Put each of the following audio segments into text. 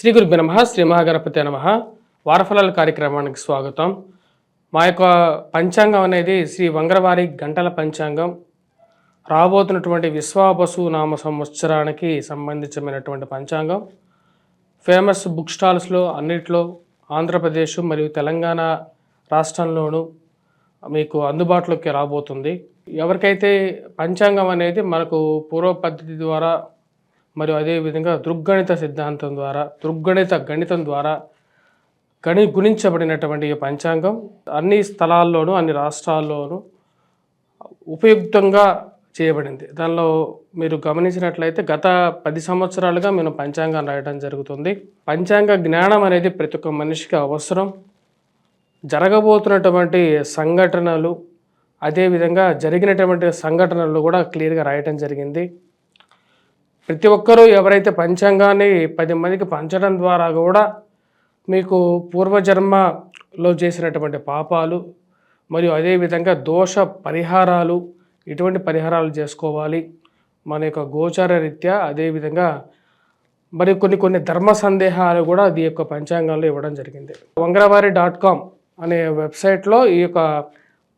శ్రీ గురుభ్యో నమః. శ్రీ మహాగణపతి నమః. వారఫలాల కార్యక్రమానికి స్వాగతం. మా యొక్క పంచాంగం అనేది శ్రీ వంగరవారి గంటల పంచాంగం. రాబోతున్నటువంటి విశ్వావసు నామ సంవత్సరానికి సంబంధించినటువంటి పంచాంగం. ఫేమస్ బుక్ స్టాల్స్లో అన్నిట్లో ఆంధ్రప్రదేశ్ మరియు తెలంగాణ రాష్ట్రంలోనూ మీకు అందుబాటులోకి రాబోతుంది. ఎవరికైతే పంచాంగం అనేది మనకు పూర్వ పద్ధతి ద్వారా మరియు అదేవిధంగా దృగ్గణిత సిద్ధాంతం ద్వారా గణితం ద్వారా గుణించబడినటువంటి ఈ పంచాంగం అన్ని స్థలాల్లోనూ అన్ని రాష్ట్రాల్లోనూ ఉపయుక్తంగా చేయబడింది. దానిలో మీరు గమనించినట్లయితే గత 10 సంవత్సరాలుగా మేము పంచాంగం రాయడం జరుగుతుంది. పంచాంగ జ్ఞానం అనేది ప్రతి ఒక్క మనిషికి అవసరం. జరగబోతున్నటువంటి సంఘటనలు అదేవిధంగా జరిగినటువంటి సంఘటనలు కూడా క్లియర్గా రాయటం జరిగింది. ప్రతి ఒక్కరూ ఎవరైతే పంచాంగాన్ని 10 మందికి పంచడం ద్వారా కూడా మీకు పూర్వజన్మలో చేసినటువంటి పాపాలు మరియు అదేవిధంగా దోష పరిహారాలు ఇటువంటి పరిహారాలు చేసుకోవాలి మన యొక్క గోచార రీత్యా. అదేవిధంగా మరి కొన్ని ధర్మ సందేహాలు కూడా ఈ యొక్క పంచాంగంలో ఇవ్వడం జరిగింది. వంగరవారి.com అనే వెబ్సైట్లో ఈ యొక్క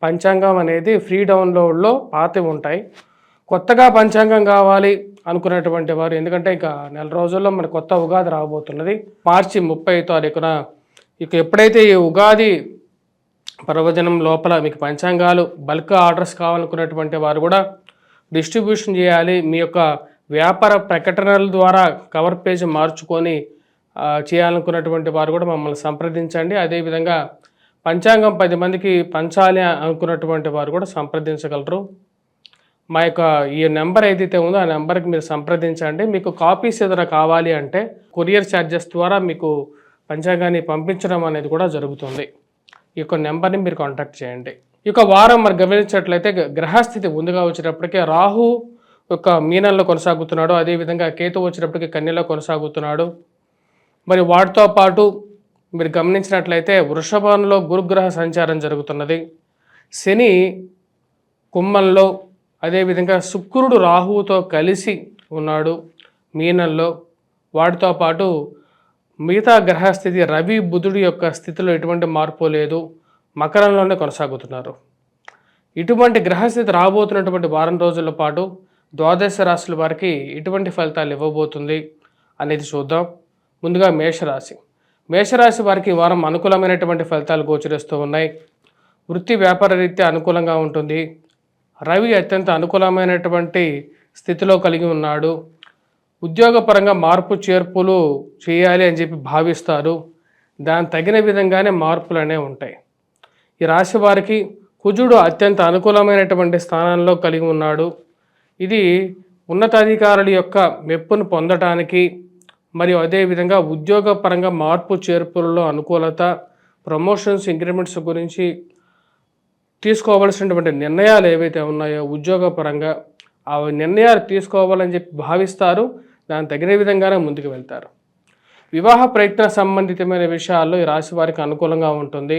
పంచాంగం అనేది ఫ్రీ డౌన్లోడ్లో పాతవి ఉంటాయి. కొత్తగా పంచాంగం కావాలి అనుకున్నటువంటి వారు, ఎందుకంటే ఇక నెల రోజుల్లో మన కొత్త ఉగాది రాబోతున్నది. మార్చి 30 తారీఖున ఇక ఎప్పుడైతే ఈ ఉగాది పర్వదినం లోపల మీకు పంచాంగాలు బల్క్ ఆర్డర్స్ కావాలనుకున్నటువంటి వారు కూడా డిస్ట్రిబ్యూషన్ చేయాలి. మీ యొక్క వ్యాపార ప్రకటనల ద్వారా కవర్ పేజ్ మార్చుకొని చేయాలనుకున్నటువంటి వారు కూడా మమ్మల్ని సంప్రదించండి. అదేవిధంగా పంచాంగం 10 మందికి పంచాలి అనుకున్నటువంటి వారు కూడా సంప్రదించగలరు. మా యొక్క ఈ నెంబర్ ఏదైతే ఉందో ఆ నెంబర్కి మీరు సంప్రదించండి. మీకు కాపీస్ ఏదైనా కావాలి అంటే కొరియర్ ఛార్జెస్ ద్వారా మీకు పంచాంగాన్ని పంపించడం అనేది కూడా జరుగుతుంది. ఈ యొక్క నెంబర్ని మీరు కాంటాక్ట్ చేయండి. ఈ యొక్క వారం మరి గమనించినట్లయితే గ్రహస్థితి ముందుగా వచ్చేటప్పటికే రాహు యొక్క మీనంలో కొనసాగుతున్నాడు. అదేవిధంగా కేతు వచ్చేటప్పటికి కన్యలో కొనసాగుతున్నాడు. మరి వాటితో పాటు మీరు గమనించినట్లయితే వృషభంలో గురుగ్రహ సంచారం జరుగుతున్నది. శని కుంభంలో, అదేవిధంగా శుక్రుడు రాహువుతో కలిసి ఉన్నాడు మీనంలో. వాటితో పాటు మిగతా గ్రహస్థితి రవి బుధుడి యొక్క స్థితిలో ఎటువంటి మార్పు లేదు, మకరంలోనే కొనసాగుతున్నారు. ఇటువంటి గ్రహస్థితి రాబోతున్నటువంటి వారం రోజుల పాటు ద్వాదశ రాశుల వారికి ఎటువంటి ఫలితాలు ఇవ్వబోతుంది అనేది చూద్దాం. ముందుగా మేషరాశి వారికి ఈ వారం అనుకూలమైనటువంటి ఫలితాలు గోచరిస్తూ ఉన్నాయి. వృత్తి వ్యాపార రీత్యా అనుకూలంగా ఉంటుంది. రవి అత్యంత అనుకూలమైనటువంటి స్థితిలో కలిగి ఉన్నాడు. ఉద్యోగపరంగా మార్పు చేర్పులు చేయాలి అని చెప్పి భావిస్తారు. దాని తగిన విధంగానే మార్పులు అనేవి ఉంటాయి. ఈ రాశి వారికి కుజుడు అత్యంత అనుకూలమైనటువంటి స్థానంలో కలిగి ఉన్నాడు. ఇది ఉన్నతాధికారుల యొక్క మెప్పును పొందటానికి మరియు అదేవిధంగా ఉద్యోగపరంగా మార్పు చేర్పులలో అనుకూలత, ప్రమోషన్స్, ఇంక్రిమెంట్స్ గురించి తీసుకోవాల్సినటువంటి నిర్ణయాలు ఏవైతే ఉన్నాయో ఉద్యోగపరంగా ఆ నిర్ణయాలు తీసుకోవాలని చెప్పి భావిస్తారు. దాని తగిన విధంగానే ముందుకు వెళ్తారు. వివాహ ప్రయత్న సంబంధితమైన విషయాల్లో ఈ రాశి వారికి అనుకూలంగా ఉంటుంది.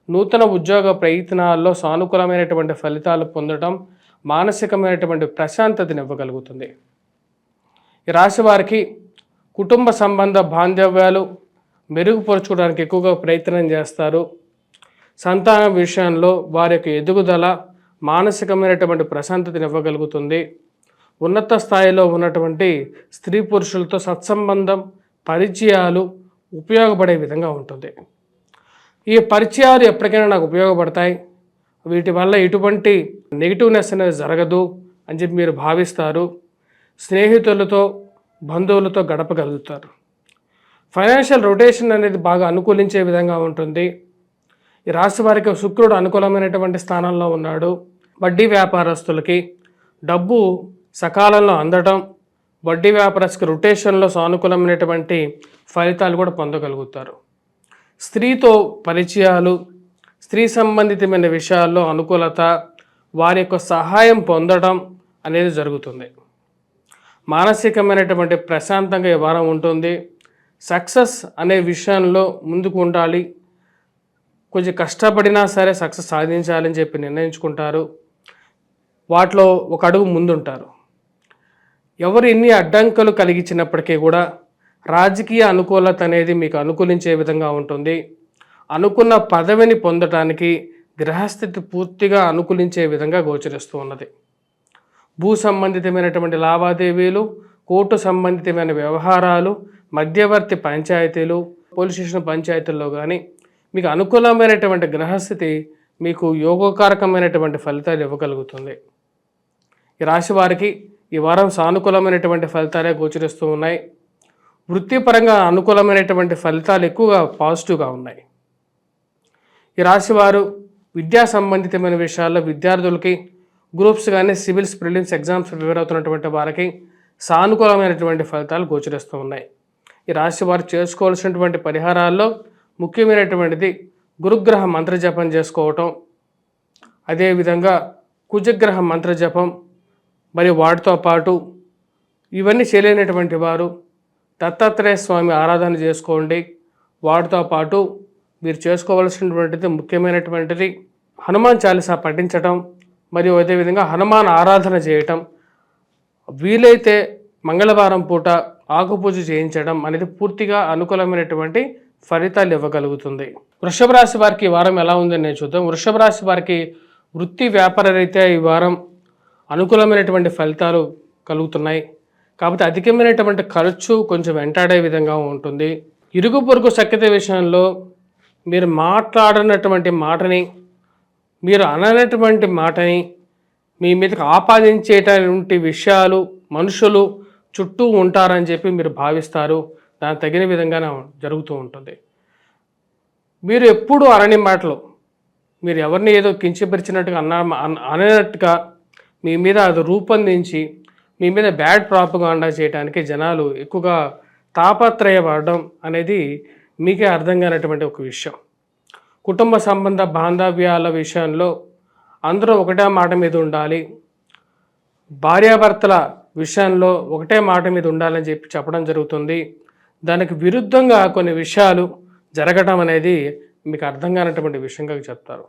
నూతన ఉద్యోగ ప్రయత్నాల్లో సానుకూలమైనటువంటి ఫలితాలు పొందడం మానసికమైనటువంటి ప్రశాంతతని ఇవ్వగలుగుతుంది. ఈ రాశి వారికి కుటుంబ సంబంధ బాంధవ్యాలు మెరుగుపరుచుకోవడానికి ఎక్కువగా ప్రయత్నం చేస్తారు. సంతానం విషయంలో వారి యొక్క ఎదుగుదల మానసికమైనటువంటి ప్రశాంతతని ఇవ్వగలుగుతుంది. ఉన్నత స్థాయిలో ఉన్నటువంటి స్త్రీ పురుషులతో సత్సంబంధం, పరిచయాలు ఉపయోగపడే విధంగా ఉంటుంది. ఈ పరిచయాలు ఎప్పటికైనా నాకు ఉపయోగపడతాయి, వీటి వల్ల ఎటువంటి నెగిటివ్నెస్ అనేది జరగదు అని చెప్పి మీరు భావిస్తారు. స్నేహితులతో బంధువులతో గడపగలుగుతారు. ఫైనాన్షియల్ రొటేషన్ అనేది బాగా అనుకూలించే విధంగా ఉంటుంది. ఈ రాశి వారికి శుక్రుడు అనుకూలమైనటువంటి స్థానంలో ఉన్నాడు. వడ్డీ వ్యాపారస్తులకి డబ్బు సకాలంలో అందడం, వడ్డీ వ్యాపారస్తుకి రొటేషన్లో సానుకూలమైనటువంటి ఫలితాలు కూడా పొందగలుగుతారు. స్త్రీతో పరిచయాలు, స్త్రీ సంబంధితమైన విషయాల్లో అనుకూలత, వారి యొక్క సహాయం పొందడం అనేది జరుగుతుంది. మానసికమైనటువంటి ప్రశాంతంగా ఈ వారం ఉంటుంది. సక్సెస్ అనే విషయంలో ముందుకు ఉండాలి. కొంచెం కష్టపడినా సరే సక్సెస్ సాధించాలని చెప్పి నిర్ణయించుకుంటారు. వాటిలో ఒక అడుగు ముందుంటారు. ఎవరు ఎన్ని అడ్డంకులు కలిగించినప్పటికీ కూడా రాజకీయ అనుకూలత అనేది మీకు అనుకూలించే విధంగా ఉంటుంది. అనుకున్న పదవిని పొందటానికి గ్రహస్థితి పూర్తిగా అనుకూలించే విధంగా గోచరిస్తూ ఉన్నది. భూ సంబంధితమైనటువంటి లావాదేవీలు, కోర్టు సంబంధితమైన వ్యవహారాలు, మధ్యవర్తి పంచాయతీలు, పోలీస్ స్టేషన్ పంచాయతీల్లో కానీ మీకు అనుకూలమైనటువంటి గ్రహస్థితి మీకు యోగకారకమైనటువంటి ఫలితాలు ఇవ్వగలుగుతుంది. ఈ రాశి వారికి ఈ వారం సానుకూలమైనటువంటి ఫలితాలే గోచరిస్తూ ఉన్నాయి. వృత్తిపరంగా అనుకూలమైనటువంటి ఫలితాలు ఎక్కువగా పాజిటివ్గా ఉన్నాయి. ఈ రాశి వారు విద్యా సంబంధితమైన విషయాల్లో విద్యార్థులకి గ్రూప్స్ కానీ సివిల్స్ ప్రిలిమ్స్ ఎగ్జామ్స్ ప్రిపేర్ అవుతున్నటువంటి వారికి సానుకూలమైనటువంటి ఫలితాలు గోచరిస్తూ ఉన్నాయి. ఈ రాశి వారు చేసుకోవాల్సినటువంటి పరిహారాల్లో ముఖ్యమైనటువంటిది గురుగ్రహ మంత్రజపం చేసుకోవటం, అదేవిధంగా కుజగ్రహ మంత్రజపం, మరియు వాటితో పాటు ఇవన్నీ చేయలేనటువంటి వారు దత్తాత్రేయ స్వామి ఆరాధన చేసుకోండి. వాటితో పాటు మీరు చేసుకోవాల్సినటువంటిది ముఖ్యమైనటువంటిది హనుమాన్ చాలీసా పఠించటం, మరియు అదేవిధంగా హనుమాన్ ఆరాధన చేయటం, వీలైతే మంగళవారం పూట ఆకుపూజ చేయించడం అనేది పూర్తిగా అనుకూలమైనటువంటి ఫలితాలు ఇవ్వగలుగుతుంది. వృషభ రాశి వారికి ఈ వారం ఎలా ఉందని నేను చూద్దాం. వృషభ రాశి వారికి వృత్తి వ్యాపార రీత్యా ఈ వారం అనుకూలమైనటువంటి ఫలితాలు కలుగుతున్నాయి. కాకపోతే అధికమైనటువంటి ఖర్చు కొంచెం వెంటాడే విధంగా ఉంటుంది. ఇరుగు పొరుగు సఖ్యత విషయంలో మీరు మాట్లాడినటువంటి మాటని, మీరు అననటువంటి మాటని మీ మీదకి ఆపాదించేటువంటి విషయాలు మనుషులు చుట్టూ ఉంటారని చెప్పి మీరు భావిస్తారు. దానికి తగిన విధంగానే జరుగుతూ ఉంటుంది. మీరు ఎప్పుడు అనని మాటలు, మీరు ఎవరిని ఏదో కించపరిచినట్టుగా అననట్టుగా మీ మీద అది రూపొందించి మీ మీద బ్యాడ్ ప్రాపగాండా చేయడానికి జనాలు ఎక్కువగా తాపత్రయపడడం అనేది మీకే అర్థం కానటువంటి ఒక విషయం. కుటుంబ సంబంధ బాంధవ్యాల విషయంలో అందరూ ఒకటే మాట మీద ఉండాలి, భార్యాభర్తల విషయంలో ఒకటే మాట మీద ఉండాలని చెప్పడం జరుగుతుంది. దానికి విరుద్ధంగా కొన్ని విషయాలు జరగటం అనేది మీకు అర్థం కానటువంటి విషయంగా చెప్తారు.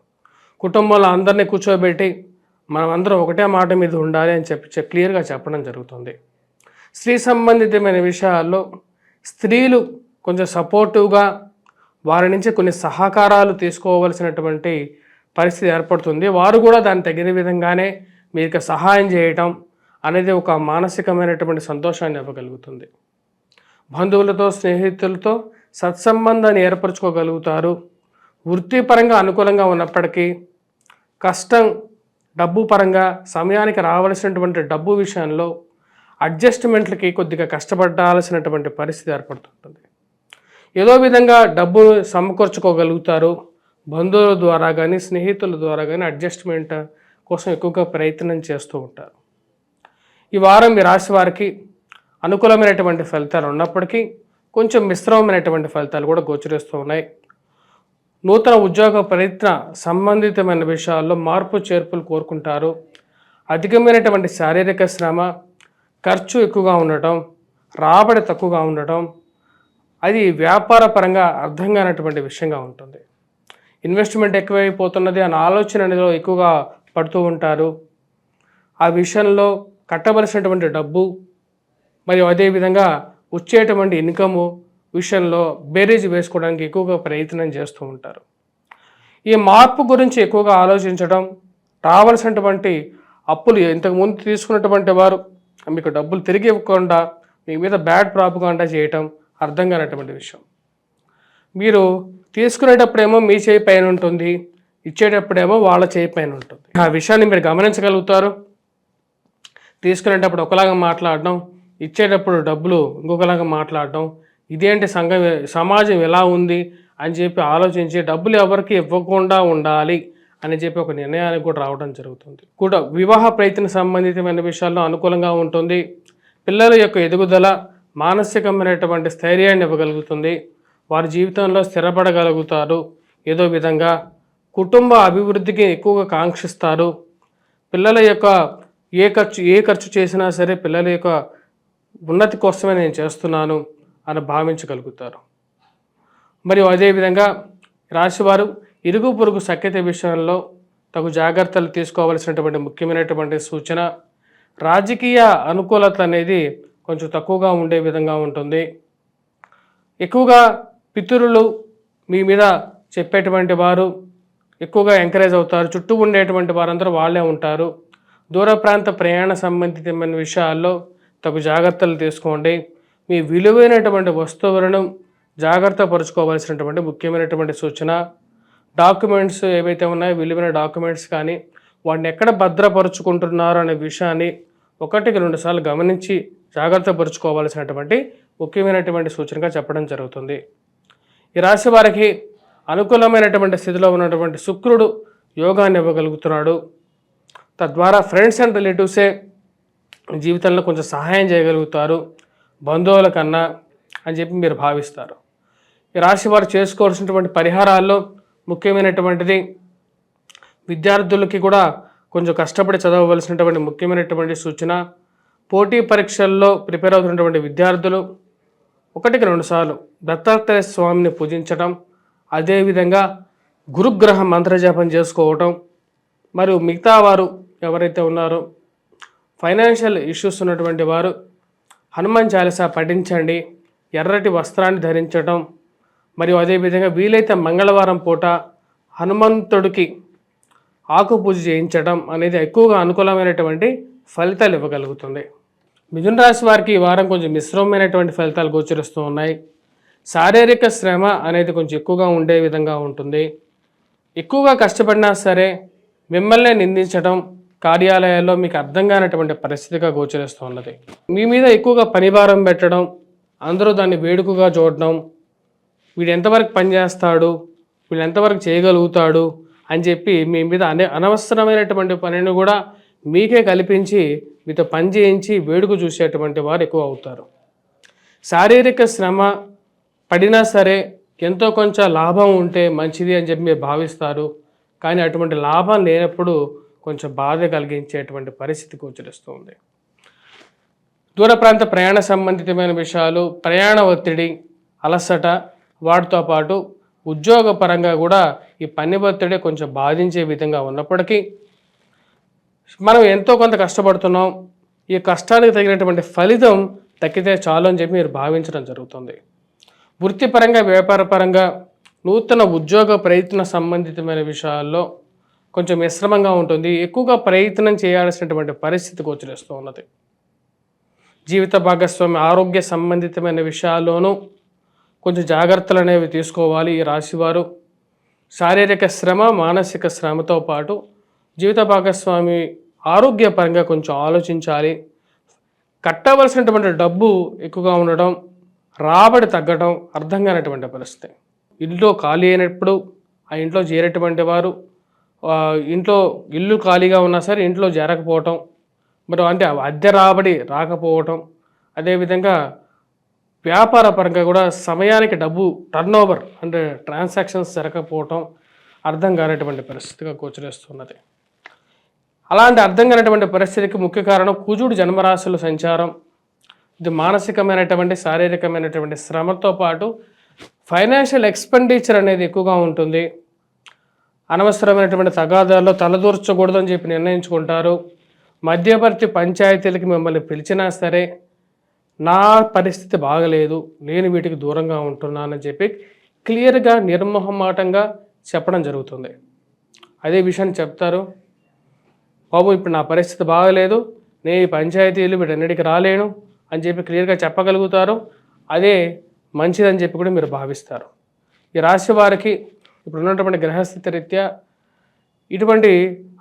కుటుంబంలో అందరినీ కూర్చోబెట్టి మనం అందరం ఒకటే మాట మీద ఉండాలి అని చెప్పి క్లియర్గా చెప్పడం జరుగుతుంది. స్త్రీ సంబంధితమైన విషయాల్లో స్త్రీలు కొంచెం సపోర్టివ్గా వారి నుంచి కొన్ని సహకారాలు తీసుకోవలసినటువంటి పరిస్థితి ఏర్పడుతుంది. వారు కూడా దాన్ని తగిన విధంగానే మీకు సహాయం చేయటం అనేది ఒక మానసికమైనటువంటి సంతోషాన్ని ఇవ్వగలుగుతుంది. బంధువులతో స్నేహితులతో సత్సంబంధాన్ని ఏర్పరచుకోగలుగుతారు. వృత్తిపరంగా అనుకూలంగా ఉన్నప్పటికీ కష్టం, డబ్బు పరంగా సమయానికి రావాల్సినటువంటి డబ్బు విషయంలో అడ్జస్ట్మెంట్లకి కొద్దిగా కష్టపడాల్సినటువంటి పరిస్థితి ఏర్పడుతుంటుంది. ఏదో విధంగా డబ్బు సమకూర్చుకోగలుగుతారు. బంధువుల ద్వారా కానీ స్నేహితుల ద్వారా కానీ అడ్జస్ట్మెంట్ కోసం ఎక్కువగా ప్రయత్నం చేస్తూ ఉంటారు. ఈ వారం మీ రాశి వారికి అనుకూలమైనటువంటి ఫలితాలు ఉన్నప్పటికీ కొంచెం మిశ్రమమైనటువంటి ఫలితాలు కూడా గోచరిస్తూ ఉన్నాయి. నూతన ఉద్యోగ ప్రయత్న సంబంధితమైన విషయాల్లో మార్పు చేర్పులు కోరుకుంటారు. అధికమైనటువంటి శారీరక శ్రమ, ఖర్చు ఎక్కువగా ఉండటం, రాబడి తక్కువగా ఉండటం, అది వ్యాపార పరంగా అర్థం కానటువంటి విషయంగా ఉంటుంది. ఇన్వెస్ట్మెంట్ ఎక్కువైపోతున్నది అనే ఆలోచన అనేది ఎక్కువగా పడుతూ ఉంటారు. ఆ విషయంలో కట్టవలసినటువంటి డబ్బు మరియు అదేవిధంగా వచ్చేటువంటి ఇన్కము విషయంలో బేరీజ్ వేసుకోవడానికి ఎక్కువగా ప్రయత్నం చేస్తూ ఉంటారు. ఈ మార్పు గురించి ఎక్కువగా ఆలోచించడం, రావాల్సినటువంటి అప్పులు ఇంతకుముందు తీసుకున్నటువంటి వారు మీకు డబ్బులు తిరిగి ఇవ్వకుండా మీ మీద బ్యాడ్ ప్రాపగాండా చేయటం అర్థం కానటువంటి విషయం. మీరు తీసుకునేటప్పుడేమో మీ చేయి పైన ఉంటుంది, ఇచ్చేటప్పుడేమో వాళ్ళ చేయి పైన ఉంటుంది. ఆ విషయాన్ని మీరు గమనించగలుగుతారు. తీసుకునేటప్పుడు ఒకలాగా మాట్లాడడం, ఇచ్చేటప్పుడు డబ్బులు ఇంకొకలాగా మాట్లాడడం, ఇదేంటి సమాజం ఎలా ఉంది అని చెప్పి ఆలోచించి డబ్బులు ఎవరికి ఇవ్వకుండా ఉండాలి అని చెప్పి ఒక నిర్ణయానికి కూడా రావడం జరుగుతుంది. కూడా వివాహ ప్రయత్న సంబంధితమైన విషయాల్లో అనుకూలంగా ఉంటుంది. పిల్లల యొక్క ఎదుగుదల మానసికమైనటువంటి స్థైర్యాన్ని ఇవ్వగలుగుతుంది. వారి జీవితంలో స్థిరపడగలుగుతారు. ఏదో విధంగా కుటుంబ అభివృద్ధికి ఎక్కువగా కాంక్షిస్తారు. పిల్లల యొక్క ఏ ఖర్చు చేసినా సరే పిల్లల యొక్క ఉన్నతి కోసమే నేను చేస్తున్నాను అని భావించగలుగుతారు. మరియు అదేవిధంగా రాశివారు ఇరుగు పొరుగు సఖ్యత విషయంలో తగు జాగ్రత్తలు తీసుకోవాల్సినటువంటి ముఖ్యమైనటువంటి సూచన, రాజకీయ అనుకూలత అనేది కొంచెం తక్కువగా ఉండే విధంగా ఉంటుంది. ఎక్కువగా పితరులు మీ మీద చెప్పేటువంటి వారు ఎక్కువగా ఎంకరేజ్ అవుతారు. చుట్టూ ఉండేటువంటి వారందరూ వాళ్ళే ఉంటారు. దూర ప్రాంత ప్రయాణ సంబంధితమైన విషయాల్లో తగు జాగ్రత్తలు తీసుకోండి. మీ విలువైనటువంటి వస్తువులను జాగ్రత్త పరుచుకోవాల్సినటువంటి ముఖ్యమైనటువంటి సూచన. డాక్యుమెంట్స్ ఏవైతే ఉన్నాయో విలువైన డాక్యుమెంట్స్ కానీ వాటిని ఎక్కడ భద్రపరుచుకుంటున్నారు అనే విషయాన్ని 1-2 సార్లు గమనించి జాగ్రత్త పరుచుకోవాల్సినటువంటి ముఖ్యమైనటువంటి సూచనగా చెప్పడం జరుగుతుంది. ఈ రాశి వారికి అనుకూలమైనటువంటి స్థితిలో ఉన్నటువంటి శుక్రుడు యోగాన్ని ఇవ్వగలుగుతున్నాడు. తద్వారా ఫ్రెండ్స్ అండ్ రిలేటివ్సే జీవితంలో కొంచెం సహాయం చేయగలుగుతారు బంధువుల కన్నా అని చెప్పి మీరు భావిస్తారు. ఈ రాశి వారు చేసుకోవాల్సినటువంటి పరిహారాల్లో ముఖ్యమైనటువంటిది విద్యార్థులకి కూడా కొంచెం కష్టపడి చదవవలసినటువంటి ముఖ్యమైనటువంటి సూచన. పోటీ పరీక్షల్లో ప్రిపేర్ అవుతున్నటువంటి విద్యార్థులు 1-2 సార్లు దత్తాత్రేయ స్వామిని పూజించడం, అదేవిధంగా గురుగ్రహ మంత్రజపం చేసుకోవటం, మరియు మిగతా వారు ఎవరైతే ఉన్నారో ఫైనాన్షియల్ ఇష్యూస్ ఉన్నటువంటి వారు హనుమాన్ చాలీసా పఠించండి, ఎర్రటి వస్త్రాన్ని ధరించడం, మరియు అదేవిధంగా వీలైతే మంగళవారం పూట హనుమంతుడికి ఆకు పూజ చేయించడం అనేది ఎక్కువగా అనుకూలమైనటువంటి ఫలితాలు ఇవ్వగలుగుతుంది. మిథున రాశి వారికి ఈ వారం కొంచెం మిశ్రమమైనటువంటి ఫలితాలు గోచరిస్తూ ఉన్నాయి. శారీరక శ్రమ అనేది కొంచెం ఎక్కువగా ఉండే విధంగా ఉంటుంది. ఎక్కువగా కష్టపడినా సరే మిమ్మల్ని నిందించడం కార్యాలయాల్లో మీకు అర్థం కానటువంటి పరిస్థితిగా గోచరిస్తూ ఉన్నది. మీ మీద ఎక్కువగా పనిభారం పెట్టడం, అందరూ దాన్ని వేడుకగా చూడడం, వీడు ఎంతవరకు పనిచేస్తాడు, వీడు ఎంతవరకు చేయగలుగుతాడు అని చెప్పి మీ మీద అనవసరమైనటువంటి పనిని కూడా మీకే కల్పించి మీతో పని చేయించి వేడుక చూసేటువంటి వారు ఎక్కువ అవుతారు. శారీరక శ్రమ పడినా సరే ఎంతో కొంచెం లాభం ఉంటే మంచిది అని చెప్పి మీరు భావిస్తారు. కానీ అటువంటి లాభం లేనప్పుడు కొంచెం బాధ కలిగించేటువంటి పరిస్థితి గోచరిస్తుంది. దూర ప్రాంత ప్రయాణ సంబంధితమైన విషయాలు, ప్రయాణ ఒత్తిడి, అలసట, వాటితో పాటు ఉద్యోగపరంగా కూడా ఈ పని ఒత్తిడి కొంచెం బాధించే విధంగా ఉన్నప్పటికీ మనం ఎంతో కొంత కష్టపడుతున్నాం, ఈ కష్టానికి తగినటువంటి ఫలితం దక్కితే చాలు అని చెప్పి మీరు భావించడం జరుగుతుంది. వృత్తిపరంగా, వ్యాపారపరంగా, నూతన ఉద్యోగ ప్రయత్న సంబంధితమైన విషయాల్లో కొంచెం మిశ్రమంగా ఉంటుంది. ఎక్కువగా ప్రయత్నం చేయాల్సినటువంటి పరిస్థితి గోచరిస్తూ ఉన్నది. జీవిత భాగస్వామి ఆరోగ్య సంబంధితమైన విషయాల్లోనూ కొంచెం జాగ్రత్తలు అనేవి తీసుకోవాలి ఈ రాశివారు. శారీరక శ్రమ, మానసిక శ్రమతో పాటు జీవిత భాగస్వామి ఆరోగ్యపరంగా కొంచెం ఆలోచించాలి. కట్టవలసినటువంటి డబ్బు ఎక్కువగా ఉండడం, రాబడి తగ్గడం అర్థం కానటువంటి పరిస్థితి. ఇంట్లో ఖాళీ అయినప్పుడు ఆ ఇంట్లో చేరేటువంటి వారు ఇంట్లో ఇల్లు ఖాళీగా ఉన్నా సరే ఇంట్లో చేరకపోవటం, మరి అంటే అద్దె రాబడి రాకపోవటం, అదేవిధంగా వ్యాపార పరంగా కూడా సమయానికి డబ్బు టర్న్ ఓవర్ అంటే ట్రాన్సాక్షన్స్ జరగకపోవటం అర్థం కానటువంటి పరిస్థితిగా గోచరిస్తున్నది. అలాంటి అర్థం కానటువంటి పరిస్థితికి ముఖ్య కారణం కుజుడు జన్మరాశుల సంచారం. ఇది మానసికమైనటువంటి, శారీరకమైనటువంటి శ్రమతో పాటు ఫైనాన్షియల్ ఎక్స్పెండిచర్ అనేది ఎక్కువగా ఉంటుంది. అనవసరమైనటువంటి తగాదాల్లో తలదూర్చకూడదని చెప్పి నిర్ణయించుకుంటారు. మధ్యవర్తి పంచాయతీలకి మిమ్మల్ని పిలిచినా సరే నా పరిస్థితి బాగలేదు, నేను వీటికి దూరంగా ఉంటున్నానని చెప్పి క్లియర్గా నిర్మోహమాటంగా చెప్పడం జరుగుతుంది. అదే విషయాన్ని చెప్తారు, బాబు ఇప్పుడు నా పరిస్థితి బాగలేదు, నేను ఈ పంచాయతీలు వీటన్నిటికి రాలేను అని చెప్పి క్లియర్గా చెప్పగలుగుతారు. అదే మంచిదని చెప్పి కూడా మీరు భావిస్తారు. ఈ రాశి వారికి ఇప్పుడు ఉన్నటువంటి గ్రహస్థితి రీత్యా ఇటువంటి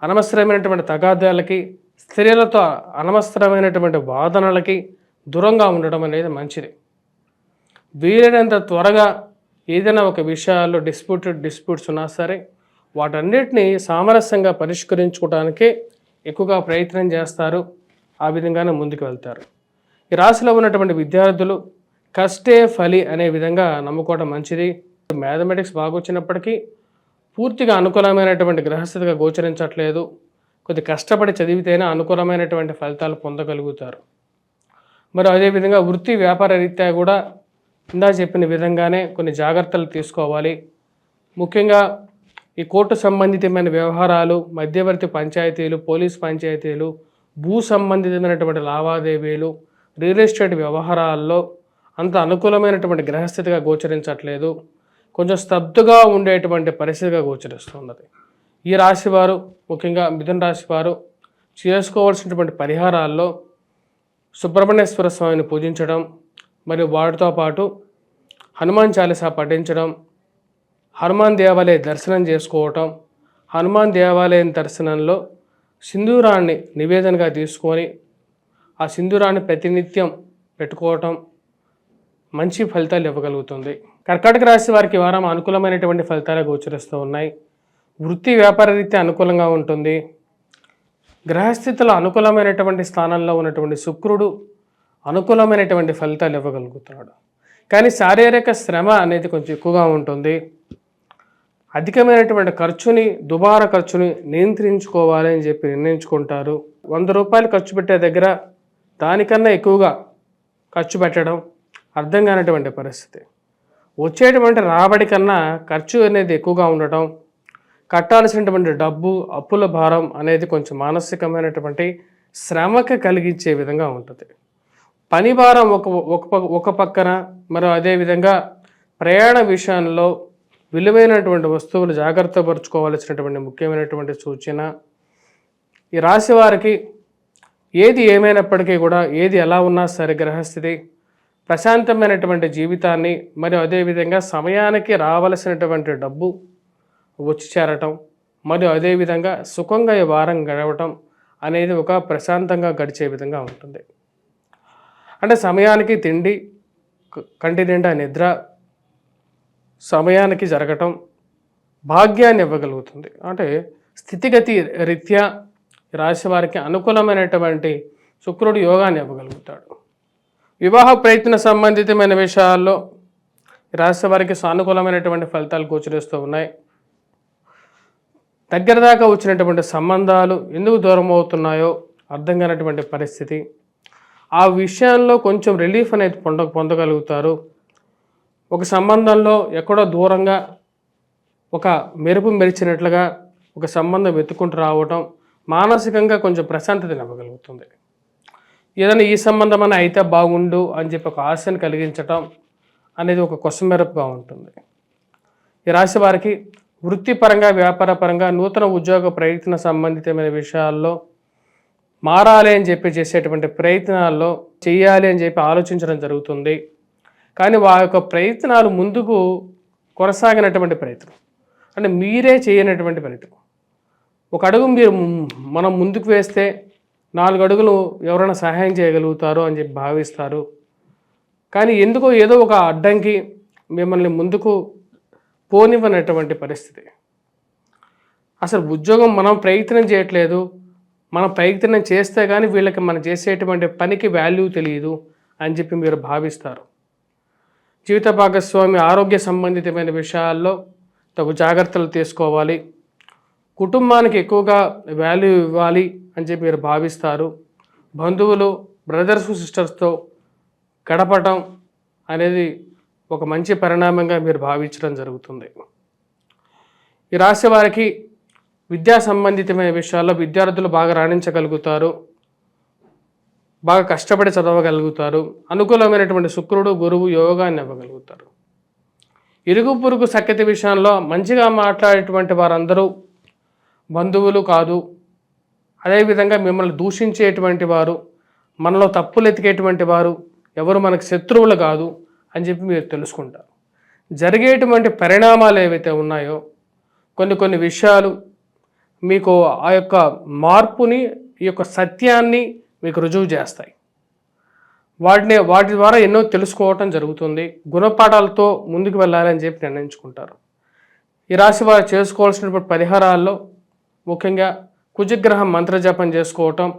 అనవసరమైనటువంటి తగాదాలకి, స్త్రీలతో అనవసరమైనటువంటి వాదనలకి దూరంగా ఉండడం అనేది మంచిది. వీలైనంత త్వరగా ఏదైనా ఒక విషయాల్లో డిస్ప్యూట్స్ ఉన్నా సరే వాటన్నిటిని సామరస్యంగా పరిష్కరించుకోవడానికే ఎక్కువగా ప్రయత్నం చేస్తారు. ఆ విధంగానే ముందుకు వెళ్తారు. ఈ రాశిలో ఉన్నటువంటి విద్యార్థులు కష్టే ఫలి అనే విధంగా నమ్ముకోవడం మంచిది. మ్యాథమెటిక్స్ బాగా వచ్చినప్పటికీ పూర్తిగా అనుకూలమైనటువంటి గ్రహస్థితిగా గోచరించట్లేదు. కొద్ది కష్టపడి చదివితేనే అనుకూలమైనటువంటి ఫలితాలు పొందగలుగుతారు. మరి అదేవిధంగా వృత్తి వ్యాపార రీత్యా కూడా ఇందా చెప్పిన విధంగానే కొన్ని జాగ్రత్తలు తీసుకోవాలి. ముఖ్యంగా ఈ కోర్టు సంబంధితమైన వ్యవహారాలు, మధ్యవర్తి పంచాయతీలు, పోలీస్ పంచాయతీలు, భూ సంబంధితమైనటువంటి లావాదేవీలు, రియల్ ఎస్టేట్ వ్యవహారాల్లో అంత అనుకూలమైనటువంటి గ్రహస్థితిగా గోచరించట్లేదు. కొంచెం స్తబ్దుగా ఉండేటువంటి పరిస్థితిగా గోచరిస్తున్నది. ఈ రాశివారు, ముఖ్యంగా మిథున రాశి వారు చేసుకోవాల్సినటువంటి పరిహారాల్లో సుబ్రహ్మణ్యేశ్వర స్వామిని పూజించడం, మరియు వాటితో పాటు హనుమాన్ చాలీసా పఠించడం, హనుమాన్ దేవాలయ దర్శనం చేసుకోవటం, హనుమాన్ దేవాలయం దర్శనంలో సింధూరాన్ని నివేదనగా తీసుకొని ఆ సింధూరాన్ని ప్రతినిత్యం పెట్టుకోవటం మంచి ఫలితాలు ఇవ్వగలుగుతుంది. కర్కాటక రాశి వారికి వారం అనుకూలమైనటువంటి ఫలితాలు గోచరిస్తూ ఉన్నాయి. వృత్తి వ్యాపార రీత్యా అనుకూలంగా ఉంటుంది. గ్రహస్థితిలో అనుకూలమైనటువంటి స్థానంలో ఉన్నటువంటి శుక్రుడు అనుకూలమైనటువంటి ఫలితాలు ఇవ్వగలుగుతున్నాడు. కానీ శారీరక శ్రమ అనేది కొంచెం ఎక్కువగా ఉంటుంది. అధికమైనటువంటి ఖర్చుని, దుబారా ఖర్చుని నియంత్రించుకోవాలి అని చెప్పి నిర్ణయించుకుంటారు. 100 రూపాయలు ఖర్చు పెట్టే దగ్గర దానికన్నా ఎక్కువగా ఖర్చు పెట్టడం అర్థం కానటువంటి పరిస్థితి. వచ్చేటువంటి రాబడి కన్నా ఖర్చు అనేది ఎక్కువగా ఉండటం, కట్టాల్సినటువంటి డబ్బు, అప్పుల భారం అనేది కొంచెం మానసికమైనటువంటి శ్రమకి కలిగించే విధంగా ఉంటుంది. పని భారం ఒక పక్కన, మరి అదేవిధంగా ప్రయాణ విషయంలో విలువైనటువంటి వస్తువులు జాగ్రత్త పరుచుకోవాల్సినటువంటి ముఖ్యమైనటువంటి సూచన. ఈ రాశి వారికి ఏది ఏమైనప్పటికీ కూడా, ఏది ఎలా ఉన్నా సరే గ్రహస్థితి ప్రశాంతమైనటువంటి జీవితాన్ని, మరియు అదేవిధంగా సమయానికి రావలసినటువంటి డబ్బు వచ్చి చేరటం, మరియు అదేవిధంగా సుఖంగా ఈ వారం గడవటం అనేది ఒక ప్రశాంతంగా గడిచే విధంగా ఉంటుంది. అంటే సమయానికి తిండి, కంటి నిండా నిద్ర సమయానికి జరగటం భాగ్యాన్ని ఇవ్వగలుగుతుంది. అంటే స్థితిగతి రీత్యా రాశి వారికి అనుకూలమైనటువంటి శుక్రుడు యోగాన్ని ఇవ్వగలుగుతాడు. వివాహ ప్రయత్న సంబంధితమైన విషయాల్లో రాశి వారికి సానుకూలమైనటువంటి ఫలితాలు గోచరిస్తూ ఉన్నాయి. దగ్గర దాకా వచ్చినటువంటి సంబంధాలు ఎందుకు దూరం అవుతున్నాయో అర్థం కానటువంటి పరిస్థితి. ఆ విషయంలో కొంచెం రిలీఫ్ అనేది పొందగలుగుతారు. ఒక సంబంధంలో ఎక్కడో దూరంగా ఒక మెరుపు మెరిచినట్లుగా ఒక సంబంధం వెతుక్కుంటూ రావటం మానసికంగా కొంచెం ప్రశాంతతని ఇవ్వగలుగుతుంది. ఏదైనా ఈ సంబంధం అయితే బాగుండు అని చెప్పి ఒక ఆశను కలిగించటం అనేది ఒక కొసమెరుపుగా ఉంటుంది. ఈ రాశి వారికి వృత్తిపరంగా, వ్యాపారపరంగా, నూతన ఉద్యోగ ప్రయత్న సంబంధితమైన విషయాల్లో మారాలి అని చెప్పి చేసేటువంటి ప్రయత్నాల్లో చేయాలి అని చెప్పి ఆలోచించడం జరుగుతుంది. కానీ వారి యొక్క ప్రయత్నాలు ముందుకు కొనసాగినటువంటి ప్రయత్నం, అంటే మీరే చేయనటువంటి ప్రయత్నం. ఒక అడుగు మనం ముందుకు వేస్తే 4 అడుగులు ఎవరైనా సహాయం చేయగలుగుతారో అని చెప్పి భావిస్తారు. కానీ ఎందుకో ఏదో ఒక అడ్డంకి మిమ్మల్ని ముందుకు పోనివ్వనటువంటి పరిస్థితి. అసలు ఉద్యోగం మనం ప్రయత్నం చేయట్లేదు, మనం ప్రయత్నం చేస్తే కానీ వీళ్ళకి మనం చేసేటువంటి పనికి వాల్యూ తెలియదు అని చెప్పి మీరు భావిస్తారు. జీవిత భాగస్వామి ఆరోగ్య సంబంధితమైన విషయాల్లో తగు జాగ్రత్తలు తీసుకోవాలి. కుటుంబానికి ఎక్కువగా వాల్యూ ఇవ్వాలి అని చెప్పి మీరు భావిస్తారు. బంధువులు, బ్రదర్స్, సిస్టర్స్తో గడపటం అనేది ఒక మంచి పరిణామంగా మీరు భావించడం జరుగుతుంది. ఈ రాశి వారికి విద్యా సంబంధితమైన విషయాల్లో విద్యార్థులు బాగా రాణించగలుగుతారు, బాగా కష్టపడి చదవగలుగుతారు. అనుకూలమైనటువంటి శుక్రుడు, గురువు యోగాన్ని ఇవ్వగలుగుతారు. ఇరుగు పొరుగు సఖ్యత విషయంలో మంచిగా మాట్లాడేటువంటి వారందరూ బంధువులు కాదు. అదేవిధంగా మిమ్మల్ని దూషించేటువంటి వారు, మనలో తప్పులు ఎతికేటువంటి వారు ఎవరు మనకు శత్రువులు కాదు అని చెప్పి మీరు తెలుసుకుంటారు. జరిగేటువంటి పరిణామాలు ఏవైతే ఉన్నాయో కొన్ని విషయాలు మీకు ఆ యొక్క మార్పుని, ఈ యొక్క సత్యాన్ని మీకు రుజువు చేస్తాయి. వాటి ద్వారా ఎన్నో తెలుసుకోవటం జరుగుతుంది. గుణపాఠాలతో ముందుకు వెళ్ళాలని చెప్పి నిర్ణయించుకుంటారు. ఈ రాశి వారు చేసుకోవాల్సినటువంటి పరిహారాల్లో ముఖ్యంగా కుజగ్రహం మంత్రజపం చేసుకోవటం,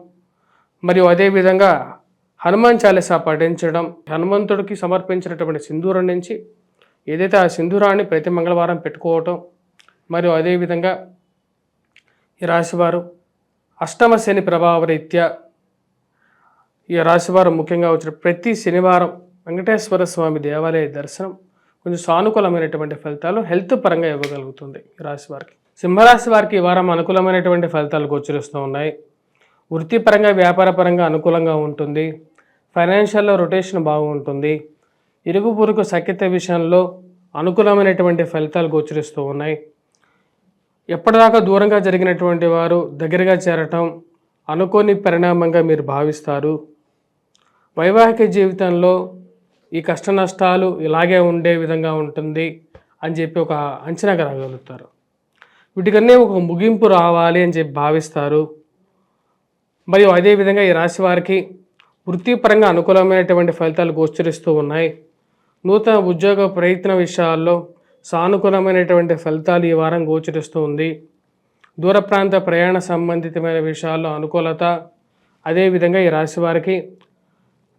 మరియు అదేవిధంగా హనుమాన్ చాలీసా పఠించడం, హనుమంతుడికి సమర్పించినటువంటి సింధూరం నుంచి ఏదైతే ఆ సింధూరాన్ని ప్రతి మంగళవారం పెట్టుకోవటం, మరియు అదేవిధంగా ఈ రాశివారు అష్టమ శని ప్రభావ రీత్యా ఈ రాశివారు ముఖ్యంగా వచ్చిన ప్రతి శనివారం వెంకటేశ్వర స్వామి దేవాలయ దర్శనం కొంచెం సానుకూలమైనటువంటి ఫలితాలు హెల్త్ పరంగా ఇవ్వగలుగుతుంది. ఈ రాశి వారికి, సింహరాశి వారికి ఈ వారం అనుకూలమైనటువంటి ఫలితాలు గోచరిస్తూ ఉన్నాయి. వృత్తిపరంగా, వ్యాపారపరంగా అనుకూలంగా ఉంటుంది. ఫైనాన్షియల్లో రొటేషన్ బాగుంటుంది. ఇరుగు పొరుగు సఖ్యత విషయంలో అనుకూలమైనటువంటి ఫలితాలు గోచరిస్తూ ఉన్నాయి. ఎప్పటిదాకా దూరంగా జరిగినటువంటి వారు దగ్గరగా చేరటం అనుకోని పరిణామంగా మీరు భావిస్తారు. వైవాహిక జీవితంలో ఈ కష్ట నష్టాలు ఇలాగే ఉండే విధంగా ఉంటుంది అని చెప్పి ఒక అంచనాగా రాగలుగుతారు. వీటికన్నీ ఒక ముగింపు రావాలి అని చెప్పి భావిస్తారు. మరియు అదేవిధంగా ఈ రాశి వారికి వృత్తిపరంగా అనుకూలమైనటువంటి ఫలితాలు గోచరిస్తూ ఉన్నాయి. నూతన ఉద్యోగ ప్రయత్న విషయాల్లో సానుకూలమైనటువంటి ఫలితాలు ఈ వారం గోచరిస్తూ ఉంది. దూర ప్రాంత ప్రయాణ సంబంధితమైన విషయాల్లో అనుకూలత, అదేవిధంగా ఈ రాశి వారికి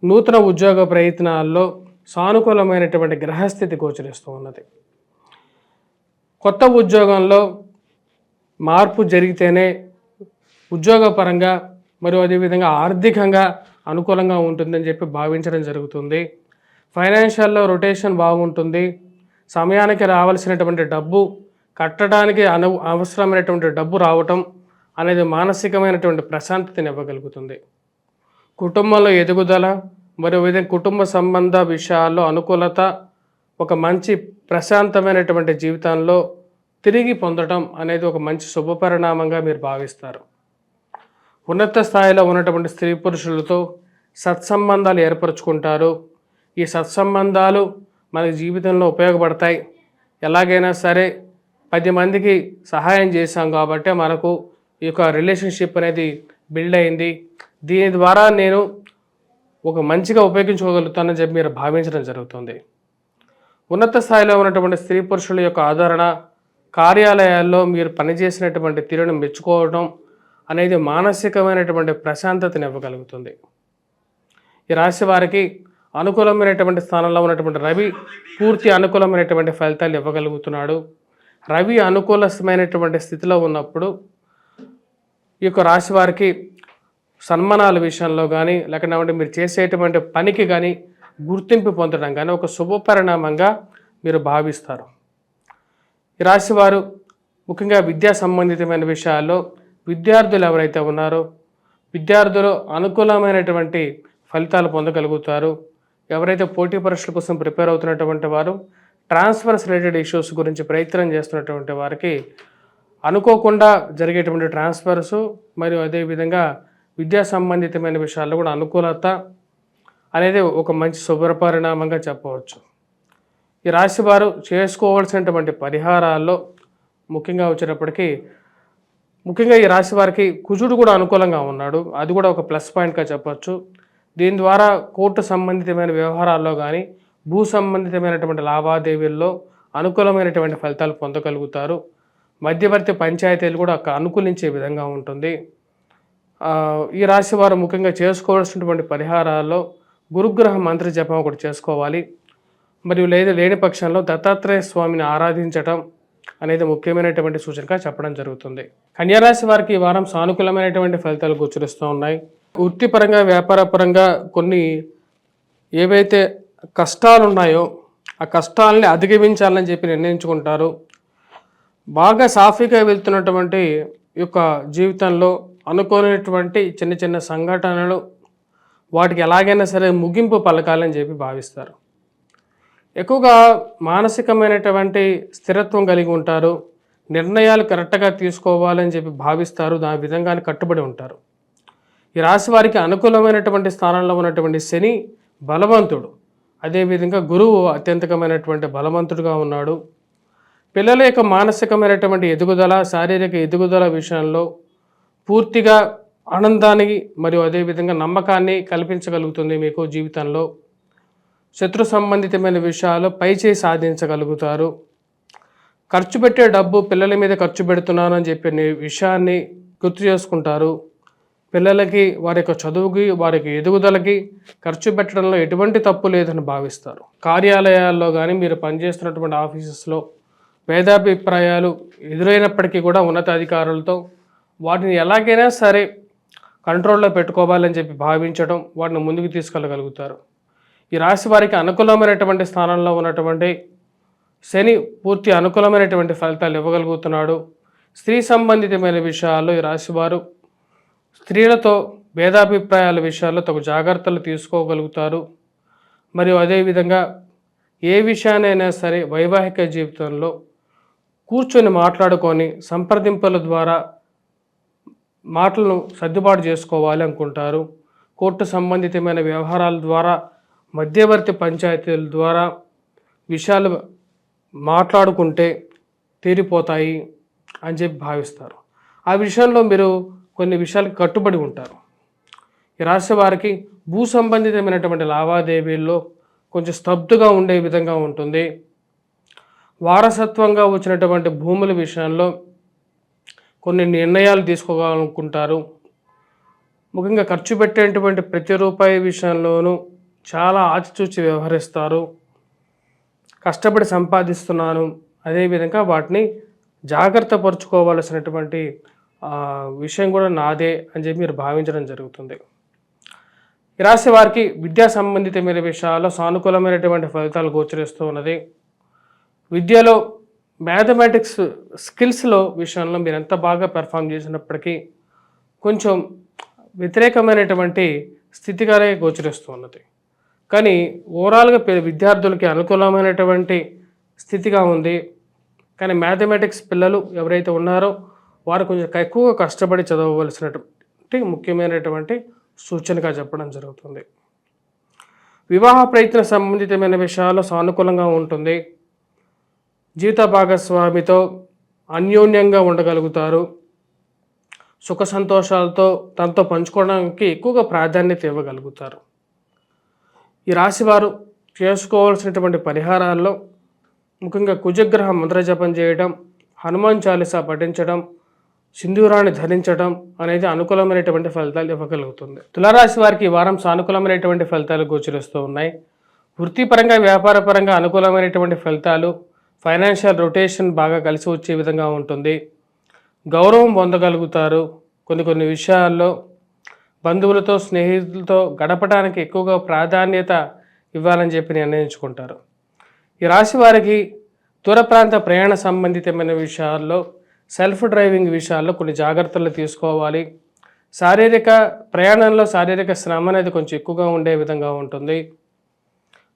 నూతన ఉద్యోగ ప్రయత్నాల్లో సానుకూలమైనటువంటి గ్రహస్థితి గోచరిస్తూ ఉన్నది. కొత్త ఉద్యోగంలో మార్పు జరిగితేనే ఉద్యోగపరంగా మరియు అదేవిధంగా ఆర్థికంగా అనుకూలంగా ఉంటుందని చెప్పి భావించడం జరుగుతుంది. ఫైనాన్షియల్లో రొటేషన్ బాగుంటుంది. సమయానికి రావాల్సినటువంటి డబ్బు కట్టడానికి అవసరమైనటువంటి డబ్బు రావటం అనేది మానసికమైనటువంటి ప్రశాంతతని ఇవ్వగలుగుతుంది. కుటుంబంలో ఎదుగుదల మరియు విధంగా కుటుంబ సంబంధ విషయాల్లో అనుకూలత, ఒక మంచి ప్రశాంతమైనటువంటి జీవితంలో తిరిగి పొందడం అనేది ఒక మంచి శుభపరిణామంగా మీరు భావిస్తారు. ఉన్నత స్థాయిలో ఉన్నటువంటి స్త్రీ పురుషులతో సత్సంబంధాలు ఏర్పరచుకుంటారు. ఈ సత్సంబంధాలు మన జీవితంలో ఉపయోగపడతాయి. ఎలాగైనా సరే 10 మందికి సహాయం చేశాం కాబట్టి మనకు ఈ యొక్క రిలేషన్షిప్ అనేది బిల్డ్ అయింది. దీని ద్వారా నేను ఒక మంచిగా ఉపయోగించుకోగలుగుతానని చెప్పి మీరు భావించడం జరుగుతుంది. ఉన్నత స్థాయిలో ఉన్నటువంటి స్త్రీ పురుషుల యొక్క ఆదరణ, కార్యాలయాల్లో మీరు పనిచేసినటువంటి తీరును మెచ్చుకోవడం అనేది మానసికమైనటువంటి ప్రశాంతతని ఇవ్వగలుగుతుంది. ఈ రాశి వారికి అనుకూలమైనటువంటి స్థానంలో ఉన్నటువంటి రవి పూర్తి అనుకూలమైనటువంటి ఫలితాలు ఇవ్వగలుగుతున్నాడు. రవి అనుకూలమైనటువంటి స్థితిలో ఉన్నప్పుడు ఈ యొక్క రాశి వారికి సన్మానాల విషయంలో కానీ లేకపోతే మీరు చేసేటువంటి పనికి కానీ గుర్తింపు పొందడం కానీ ఒక శుభపరిణామంగా మీరు భావిస్తారు. ఈ రాశి వారు ముఖ్యంగా విద్యా సంబంధితమైన విషయాల్లో విద్యార్థులు ఎవరైతే ఉన్నారో విద్యార్థులు అనుకూలమైనటువంటి ఫలితాలు పొందగలుగుతారు. ఎవరైతే పోటీ పరీక్షల కోసం ప్రిపేర్ అవుతున్నటువంటి వారు ట్రాన్స్ఫర్స్ రిలేటెడ్ ఇష్యూస్ గురించి ప్రయత్నం చేస్తున్నటువంటి వారికి అనుకోకుండా జరిగేటువంటి ట్రాన్స్ఫర్స్ మరియు అదేవిధంగా విద్యా సంబంధితమైన విషయాల్లో కూడా అనుకూలత అనేది ఒక మంచి శుభపరిణామంగా చెప్పవచ్చు. ఈ రాశి వారు చేసుకోవాల్సినటువంటి పరిహారాల్లో ముఖ్యంగా వచ్చేటప్పటికీ ముఖ్యంగా ఈ రాశి వారికి కుజుడు కూడా అనుకూలంగా ఉన్నాడు. అది కూడా ఒక ప్లస్ పాయింట్గా చెప్పవచ్చు. దీని ద్వారా కోర్టు సంబంధితమైన వ్యవహారాల్లో కానీ భూ సంబంధితమైనటువంటి లావాదేవీల్లో అనుకూలమైనటువంటి ఫలితాలు పొందగలుగుతారు. మధ్యవర్తి పంచాయతీలు కూడా అనుకూలించే విధంగా ఉంటుంది. ఈ రాశి వారు ముఖ్యంగా చేసుకోవాల్సినటువంటి పరిహారాల్లో గురుగ్రహ మంత్ర జపం ఒకటి చేసుకోవాలి. మరియు లేని పక్షంలో దత్తాత్రేయ స్వామిని ఆరాధించటం అనేది ముఖ్యమైనటువంటి సూచనగా చెప్పడం జరుగుతుంది. కన్యారాశి వారికి ఈ వారం సానుకూలమైనటువంటి ఫలితాలు గోచరిస్తూ ఉన్నాయి. వృత్తిపరంగా వ్యాపారపరంగా కొన్ని ఏవైతే కష్టాలు ఉన్నాయో ఆ కష్టాలని అధిగమించాలని చెప్పి నిర్ణయించుకుంటారు. బాగా సాఫీగా వెళ్తున్నటువంటి యొక్క జీవితంలో అనుకోనటువంటి చిన్న చిన్న సంఘటనలు వాటికి ఎలాగైనా సరే ముగింపు పలకాలని చెప్పి భావిస్తారు. ఎక్కువగా మానసికమైనటువంటి స్థిరత్వం కలిగి ఉంటారు. నిర్ణయాలు కరెక్ట్గా తీసుకోవాలని చెప్పి భావిస్తారు. దాని విధంగానే కట్టుబడి ఉంటారు. ఈ రాశి వారికి అనుకూలమైనటువంటి స్థానంలో ఉన్నటువంటి శని బలవంతుడు, అదేవిధంగా గురువు అత్యంతకమైనటువంటి బలవంతుడుగా ఉన్నాడు. పిల్లల యొక్క మానసికమైనటువంటి ఎదుగుదల, శారీరక ఎదుగుదల విషయంలో పూర్తిగా ఆనందానికి మరియు అదేవిధంగా నమ్మకాన్ని కల్పించగలుగుతుంది. మీకు జీవితంలో శత్రు సంబంధితమైన విషయాలు పైచేయి సాధించగలుగుతారు. ఖర్చు పెట్టే డబ్బు పిల్లల మీద ఖర్చు పెడుతున్నాను అని చెప్పిన విషయాన్ని గుర్తు చేసుకుంటారు. పిల్లలకి వారి యొక్క చదువుకి వారి యొక్క ఎదుగుదలకి ఖర్చు పెట్టడంలో ఎటువంటి తప్పు లేదని భావిస్తారు. కార్యాలయాల్లో కానీ మీరు పనిచేస్తున్నటువంటి ఆఫీసెస్లో భేదాభిప్రాయాలు ఎదురైనప్పటికీ కూడా ఉన్నతాధికారులతో వాటిని ఎలాగైనా సరే కంట్రోల్లో పెట్టుకోవాలని చెప్పి భావించడం, వాటిని ముందుకు తీసుకెళ్ళగలుగుతారు. ఈ రాశి వారికి అనుకూలమైనటువంటి స్థానంలో ఉన్నటువంటి శని పూర్తి అనుకూలమైనటువంటి ఫలితాలు ఇవ్వగలుగుతున్నాడు. స్త్రీ సంబంధితమైన విషయాల్లో ఈ రాశి వారు స్త్రీలతో భేదాభిప్రాయాల విషయాల్లో తగు జాగ్రత్తలు తీసుకోగలుగుతారు. మరియు అదేవిధంగా ఏ విషయానైనా సరే వైవాహిక జీవితంలో కూర్చొని మాట్లాడుకొని సంప్రదింపుల ద్వారా మాటలను సర్దుబాటు చేసుకోవాలి అనుకుంటారు. కోర్టు సంబంధితమైన వ్యవహారాల ద్వారా, మధ్యవర్తి పంచాయతీల ద్వారా విషయాలు మాట్లాడుకుంటే తీరిపోతాయి అని చెప్పి భావిస్తారు. ఆ విషయంలో మీరు కొన్ని విషయాలకు కట్టుబడి ఉంటారు. ఈ రాశి వారికి భూ సంబంధితమైనటువంటి లావాదేవీల్లో కొంచెం స్తబ్దుగా ఉండే విధంగా ఉంటుంది. వారసత్వంగా వచ్చినటువంటి భూముల విషయంలో కొన్ని నిర్ణయాలు తీసుకోవాలనుకుంటారు. ముఖ్యంగా ఖర్చు పెట్టేటువంటి ప్రతి రూపాయి విషయంలోనూ చాలా ఆచితూచి వ్యవహరిస్తారు. కష్టపడి సంపాదిస్తున్నాను, అదేవిధంగా వాటిని జాగ్రత్త పరుచుకోవాల్సినటువంటి విషయం కూడా నాదే అని చెప్పి మీరు భావించడం జరుగుతుంది. ఈ రాశి వారికి విద్యా సంబంధితమైన విషయాల్లో సానుకూలమైనటువంటి ఫలితాలు గోచరిస్తూ ఉన్నది. విద్యలో మ్యాథమెటిక్స్ స్కిల్స్లో విషయంలో మీరు ఎంత బాగా పెర్ఫామ్ చేసినప్పటికీ కొంచెం వ్యతిరేకమైనటువంటి స్థితిగానే గోచరిస్తూ ఉన్నది. కానీ ఓవరాల్గా విద్యార్థులకి అనుకూలమైనటువంటి స్థితిగా ఉంది. కానీ మ్యాథమెటిక్స్ పిల్లలు ఎవరైతే ఉన్నారో వారు కొంచెం ఎక్కువగా కష్టపడి చదవవలసినటువంటి ముఖ్యమైనటువంటి సూచనగా చెప్పడం జరుగుతుంది. వివాహ ప్రయత్న సంబంధితమైన విషయాల్లో సానుకూలంగా ఉంటుంది. జీవిత భాగస్వామితో అన్యోన్యంగా ఉండగలుగుతారు. సుఖ సంతోషాలతో తనతో పంచుకోవడానికి ఎక్కువగా ప్రాధాన్యత ఇవ్వగలుగుతారు. ఈ రాశివారు చేసుకోవాల్సినటువంటి పరిహారాల్లో ముఖ్యంగా కుజగ్రహ మంత్రజపం చేయడం, హనుమాన్ చాలీసా పఠించడం, సింధూరాన్ని ధరించడం అనేది అనుకూలమైనటువంటి ఫలితాలు ఇవ్వగలుగుతుంది. తులారాశి వారికి ఈ వారం సానుకూలమైనటువంటి ఫలితాలు గోచరిస్తూ ఉన్నాయి. వృత్తిపరంగా వ్యాపారపరంగా అనుకూలమైనటువంటి ఫలితాలు, ఫైనాన్షియల్ రొటేషన్ బాగా కలిసి వచ్చే విధంగా ఉంటుంది. గౌరవం పొందగలుగుతారు. కొన్ని విషయాల్లో బంధువులతో స్నేహితులతో గడపడానికి ఎక్కువగా ప్రాధాన్యత ఇవ్వాలని చెప్పి నిర్ణయించుకుంటారు. ఈ రాశి వారికి దూర ప్రాంత ప్రయాణ సంబంధితమైన విషయాల్లో, సెల్ఫ్ డ్రైవింగ్ విషయాల్లో కొన్ని జాగ్రత్తలు తీసుకోవాలి. ప్రయాణంలో శారీరక శ్రమ అనేది కొంచెం ఎక్కువగా ఉండే విధంగా ఉంటుంది.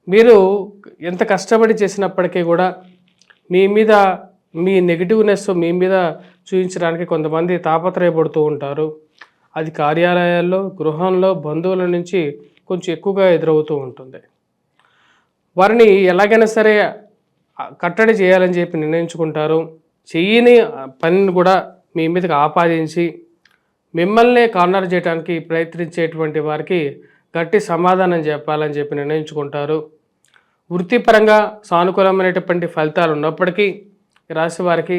మీరు ఎంత కష్టపడి చేసినప్పటికీ కూడా మీ నెగిటివ్నెస్ మీ మీద చూపించడానికి కొంతమంది తాపత్రయపడుతూ ఉంటారు. అది కార్యాలయాల్లో, గృహంలో, బంధువుల నుంచి కొంచెం ఎక్కువగా ఎదురవుతూ ఉంటుంది. వారిని ఎలాగైనా సరే కట్టడి చేయాలని చెప్పి నిర్ణయించుకుంటారు. చెయ్యని పనిని కూడా మీ మీదకి ఆపాదించి మిమ్మల్ని కార్నర్ చేయడానికి ప్రయత్నించేటువంటి వారికి గట్టి సమాధానం చెప్పాలని చెప్పి నిర్ణయించుకుంటారు. వృత్తిపరంగా సానుకూలమైనటువంటి ఫలితాలు ఉన్నప్పటికీ ఈ రాశి వారికి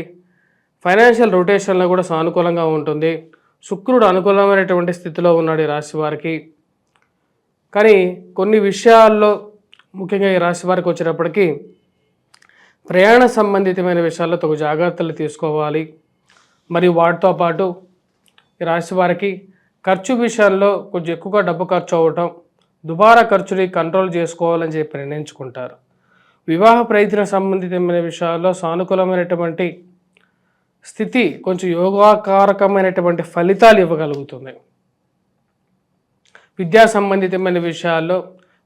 ఫైనాన్షియల్ రొటేషన్లో కూడా సానుకూలంగా ఉంటుంది. శుక్రుడు అనుకూలమైనటువంటి స్థితిలో ఉన్నాడు ఈ రాశి వారికి. కానీ కొన్ని విషయాల్లో ముఖ్యంగా ఈ రాశి వారికి వచ్చేటప్పటికీ ప్రయాణ సంబంధితమైన విషయాల్లో తగు జాగ్రత్తలు తీసుకోవాలి. మరియు వాటితో పాటు ఈ రాశి వారికి ఖర్చు విషయాల్లో కొంచెం ఎక్కువగా డబ్బు ఖర్చు అవ్వటం, దుబారా ఖర్చుని కంట్రోల్ చేసుకోవాలని చెప్పి నిర్ణయించుకుంటారు. వివాహ ప్రయత్న సంబంధితమైన విషయాల్లో సానుకూలమైనటువంటి స్థితి కొంచెం యోగాకారకమైనటువంటి ఫలితాలు ఇవ్వగలుగుతుంది. విద్యా సంబంధితమైన విషయాల్లో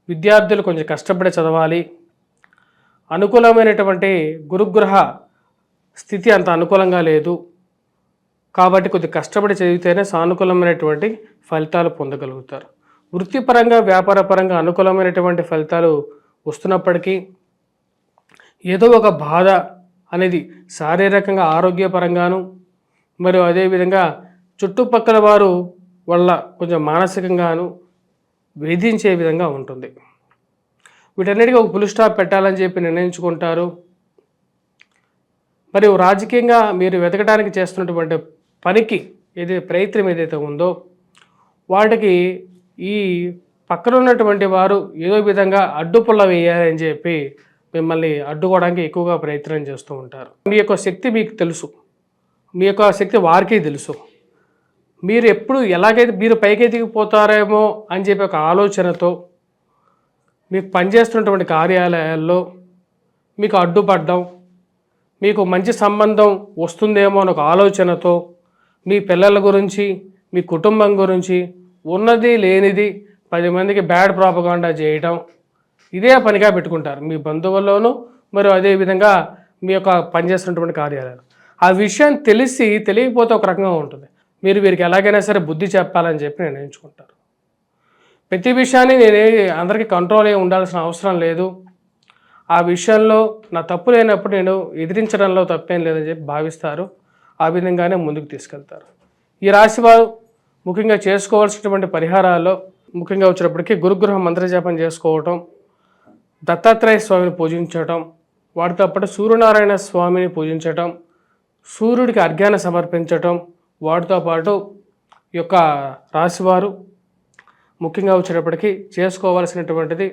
విద్యార్థులు కొంచెం కష్టపడి చదవాలి. అనుకూలమైనటువంటి గురుగ్రహ స్థితి అంత అనుకూలంగా లేదు కాబట్టి కొద్దిగా కష్టపడి చదివితేనే సానుకూలమైనటువంటి ఫలితాలు పొందగలుగుతారు. వృత్తిపరంగా వ్యాపారపరంగా అనుకూలమైనటువంటి ఫలితాలు వస్తున్నప్పటికీ ఏదో ఒక బాధ అనేది శారీరకంగా ఆరోగ్యపరంగాను మరియు అదేవిధంగా చుట్టుపక్కల వారు వల్ల కొంచెం మానసికంగాను వేధించే విధంగా ఉంటుంది. వీటన్నిటికీ ఒక ఫుల్ స్టాప్ పెట్టాలని చెప్పి నిర్ణయించుకుంటారు. మరియు రాజకీయంగా మీరు వెతకడానికి చేస్తున్నటువంటి పనికి ప్రయత్నం ఏదైతే ఉందో వాటికి ఈ పక్కన ఉన్నటువంటి వారు ఏదో విధంగా అడ్డుపుల్ల వేయాలని చెప్పి మిమ్మల్ని అడ్డుకోవడానికి ఎక్కువగా ప్రయత్నం చేస్తూ ఉంటారు. మీ యొక్క శక్తి మీకు తెలుసు, మీ యొక్క శక్తి వారికి తెలుసు. మీరు ఎప్పుడు ఎలాగైతే మీరు పైకి ఎదిగిపోతారేమో అని చెప్పి ఒక ఆలోచనతో మీకు పనిచేస్తున్నటువంటి కార్యాలయాల్లో మీకు అడ్డుపడ్డం, మీకు మంచి సంబంధం వస్తుందేమో అని ఒక ఆలోచనతో మీ పిల్లల గురించి, మీ కుటుంబం గురించి ఉన్నది లేనిది 10 మందికి బ్యాడ్ ప్రాపగాండా చేయటం, ఇదే పనిగా పెట్టుకుంటారు మీ బంధువుల్లోనూ, మరియు అదేవిధంగా మీ యొక్క పనిచేస్తున్నటువంటి కార్యాలయాలు. ఆ విషయం తెలియకపోతే ఒక రకంగా ఉంటుంది. మీరు వీరికి ఎలాగైనా సరే బుద్ధి చెప్పాలని చెప్పి నిర్ణయించుకుంటారు. ప్రతి విషయాన్ని అందరికీ కంట్రోల్ అయ్యి ఉండాల్సిన అవసరం లేదు, ఆ విషయంలో నా తప్పు లేనప్పుడు నేను ఎదిరించడంలో తప్పేం లేదని చెప్పి భావిస్తారు. ఆ విధంగానే ముందుకు తీసుకెళ్తారు. ఈ రాశి వారు ముఖ్యంగా చేసుకోవాల్సినటువంటి పరిహారాల్లో ముఖ్యంగా వచ్చినప్పటికీ గురుగ్రహ మంత్రజపం చేసుకోవటం, దత్తాత్రేయ స్వామిని పూజించటం, వాటితో పాటు సూర్యనారాయణ స్వామిని పూజించటం, సూర్యుడికి అర్ఘ్యాన్ని సమర్పించటం, వాటితో పాటు ఈ యొక్క రాశివారు ముఖ్యంగా వచ్చేటప్పటికీ చేసుకోవాల్సినటువంటిది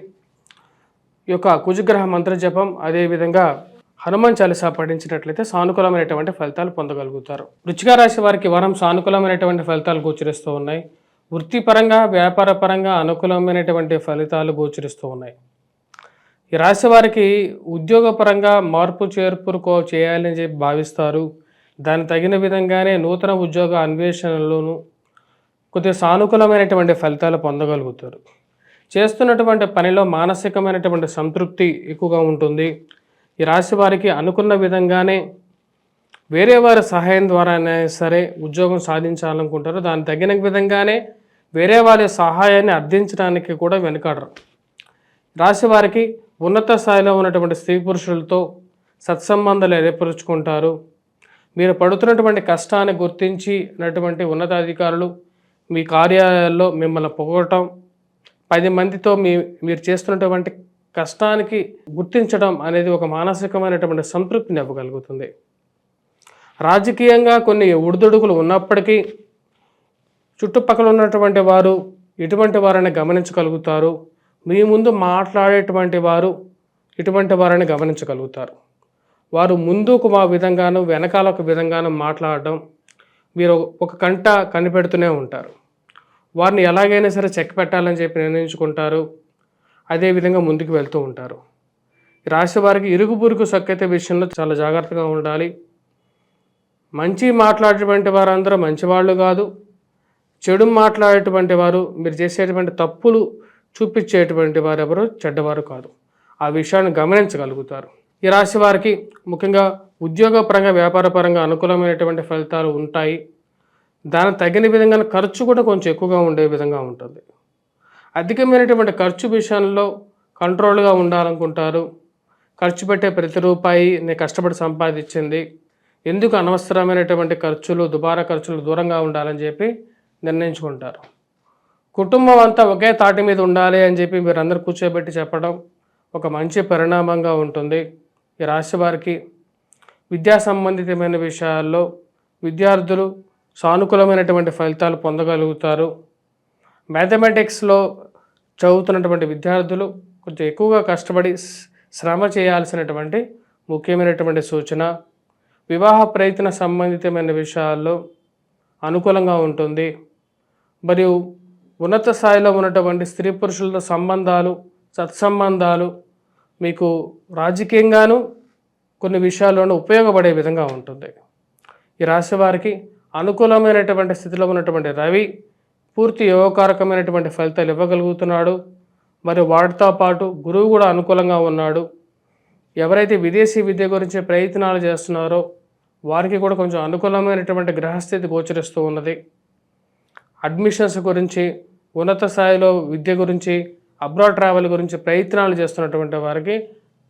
ఈ యొక్క కుజగ్రహ మంత్రజపం, అదేవిధంగా హనుమాన్ చాలీసా పఠించినట్లయితే సానుకూలమైనటువంటి ఫలితాలు పొందగలుగుతారు. వృశ్చిక రాశి వారికి వరం సానుకూలమైనటువంటి ఫలితాలు గోచరిస్తూ ఉన్నాయి. వృత్తిపరంగా వ్యాపార పరంగా అనుకూలమైనటువంటి ఫలితాలు గోచరిస్తూ ఉన్నాయి. ఈ రాశి వారికి ఉద్యోగపరంగా మార్పు చేర్పులు చేయాలని చెప్పి భావిస్తారు. దానికి తగిన విధంగానే నూతన ఉద్యోగ అన్వేషణలోనూ కొద్దిగా సానుకూలమైనటువంటి ఫలితాలు పొందగలుగుతారు. చేస్తున్నటువంటి పనిలో మానసికమైనటువంటి సంతృప్తి ఎక్కువగా ఉంటుంది. ఈ రాశి వారికి అనుకున్న విధంగానే వేరే వారి సహాయం ద్వారానే సరే ఉద్యోగం సాధించాలనుకుంటారు. దానికి తగిన విధంగానే వేరే వారి సహాయాన్ని అర్థించడానికి కూడా వెనుకాడరు. రాశి వారికి ఉన్నత స్థాయిలో ఉన్నటువంటి స్త్రీ పురుషులతో సత్సంబంధాలు ఏర్పరుచుకుంటారు. మీరు పడుతున్నటువంటి కష్టాన్ని గుర్తించినటువంటి ఉన్నతాధికారులు మీ కార్యాలయాల్లో మిమ్మల్ని పొగడటం, 10 మందితో మీరు చేస్తున్నటువంటి కష్టానికి గుర్తించడం అనేది ఒక మానసికమైనటువంటి సంతృప్తిని ఇవ్వగలుగుతుంది. రాజకీయంగా కొన్ని ఒడిదుడుకులు ఉన్నప్పటికీ చుట్టుపక్కల ఉన్నటువంటి వారు ఇటువంటి వారిని గమనించగలుగుతారు. మీ ముందు మాట్లాడేటువంటి వారు ఇటువంటి వారిని గమనించగలుగుతారు. వారు ముందుకు మా విధంగాను వెనకాల ఒక విధంగాను మాట్లాడడం మీరు ఒక కంట కనిపెడుతూనే ఉంటారు. వారిని ఎలాగైనా సరే చెక్ పెట్టాలని చెప్పి నిర్ణయించుకుంటారు. అదేవిధంగా ముందుకు వెళ్తూ ఉంటారు. రాశి వారికి ఇరుగు పొరుగు సఖ్యత విషయంలో చాలా జాగ్రత్తగా ఉండాలి. మంచి మాట్లాడేటువంటి వారందరూ మంచివాళ్ళు కాదు, చెడు మాట్లాడేటువంటి వారు, మీరు చేసేటువంటి తప్పులు చూపించేటువంటి వారు ఎవరు చెడ్డవారు కాదు. ఆ విషయాన్ని గమనించగలుగుతారు. ఈ రాశి వారికి ముఖ్యంగా ఉద్యోగపరంగా వ్యాపారపరంగా అనుకూలమైనటువంటి ఫలితాలు ఉంటాయి. దానికి తగిన విధంగా ఖర్చు కూడా కొంచెం ఎక్కువగా ఉండే విధంగా ఉంటుంది. అధికమైనటువంటి ఖర్చు విషయంలో కంట్రోల్గా ఉండాలనుకుంటారు. ఖర్చు పెట్టే ప్రతి రూపాయి నేను కష్టపడి సంపాదించింది, ఎందుకు అనవసరమైనటువంటి ఖర్చులు దుబారా ఖర్చులు దూరంగా ఉండాలని చెప్పి నిర్ణయించుకుంటారు. కుటుంబం అంతా ఒకే తాటి మీద ఉండాలి అని చెప్పి మీరు అందరూ కూర్చోబెట్టి చెప్పడం ఒక మంచి పరిణామంగా ఉంటుంది. ఈ రాశి వారికి విద్యా సంబంధితమైన విషయాల్లో విద్యార్థులు సానుకూలమైనటువంటి ఫలితాలు పొందగలుగుతారు. మ్యాథమెటిక్స్లో చదువుతున్నటువంటి విద్యార్థులు కొంచెం ఎక్కువగా కష్టపడి శ్రమ చేయాల్సినటువంటి ముఖ్యమైనటువంటి సూచన. వివాహ ప్రయత్న సంబంధితమైన విషయాల్లో అనుకూలంగా ఉంటుంది. మరియు ఉన్నత స్థాయిలో ఉన్నటువంటి స్త్రీ పురుషులతో సంబంధాలు సత్సంబంధాలు మీకు రాజకీయంగాను కొన్ని విషయాల్లోనూ ఉపయోగపడే విధంగా ఉంటుంది. ఈ రాశి వారికి అనుకూలమైనటువంటి స్థితిలో ఉన్నటువంటి రవి పూర్తి యోగకారకమైనటువంటి ఫలితాలు ఇవ్వగలుగుతున్నాడు. మరి వాటితో పాటు గురువు కూడా అనుకూలంగా ఉన్నాడు. ఎవరైతే విదేశీ విద్య గురించి ప్రయత్నాలు చేస్తున్నారో వారికి కూడా కొంచెం అనుకూలమైనటువంటి గ్రహస్థితి గోచరిస్తూ ఉన్నది. అడ్మిషన్స్ గురించి, ఉన్నత స్థాయిలో విద్య గురించి, అబ్రాడ్ ట్రావెల్ గురించి ప్రయత్నాలు చేస్తున్నటువంటి వారికి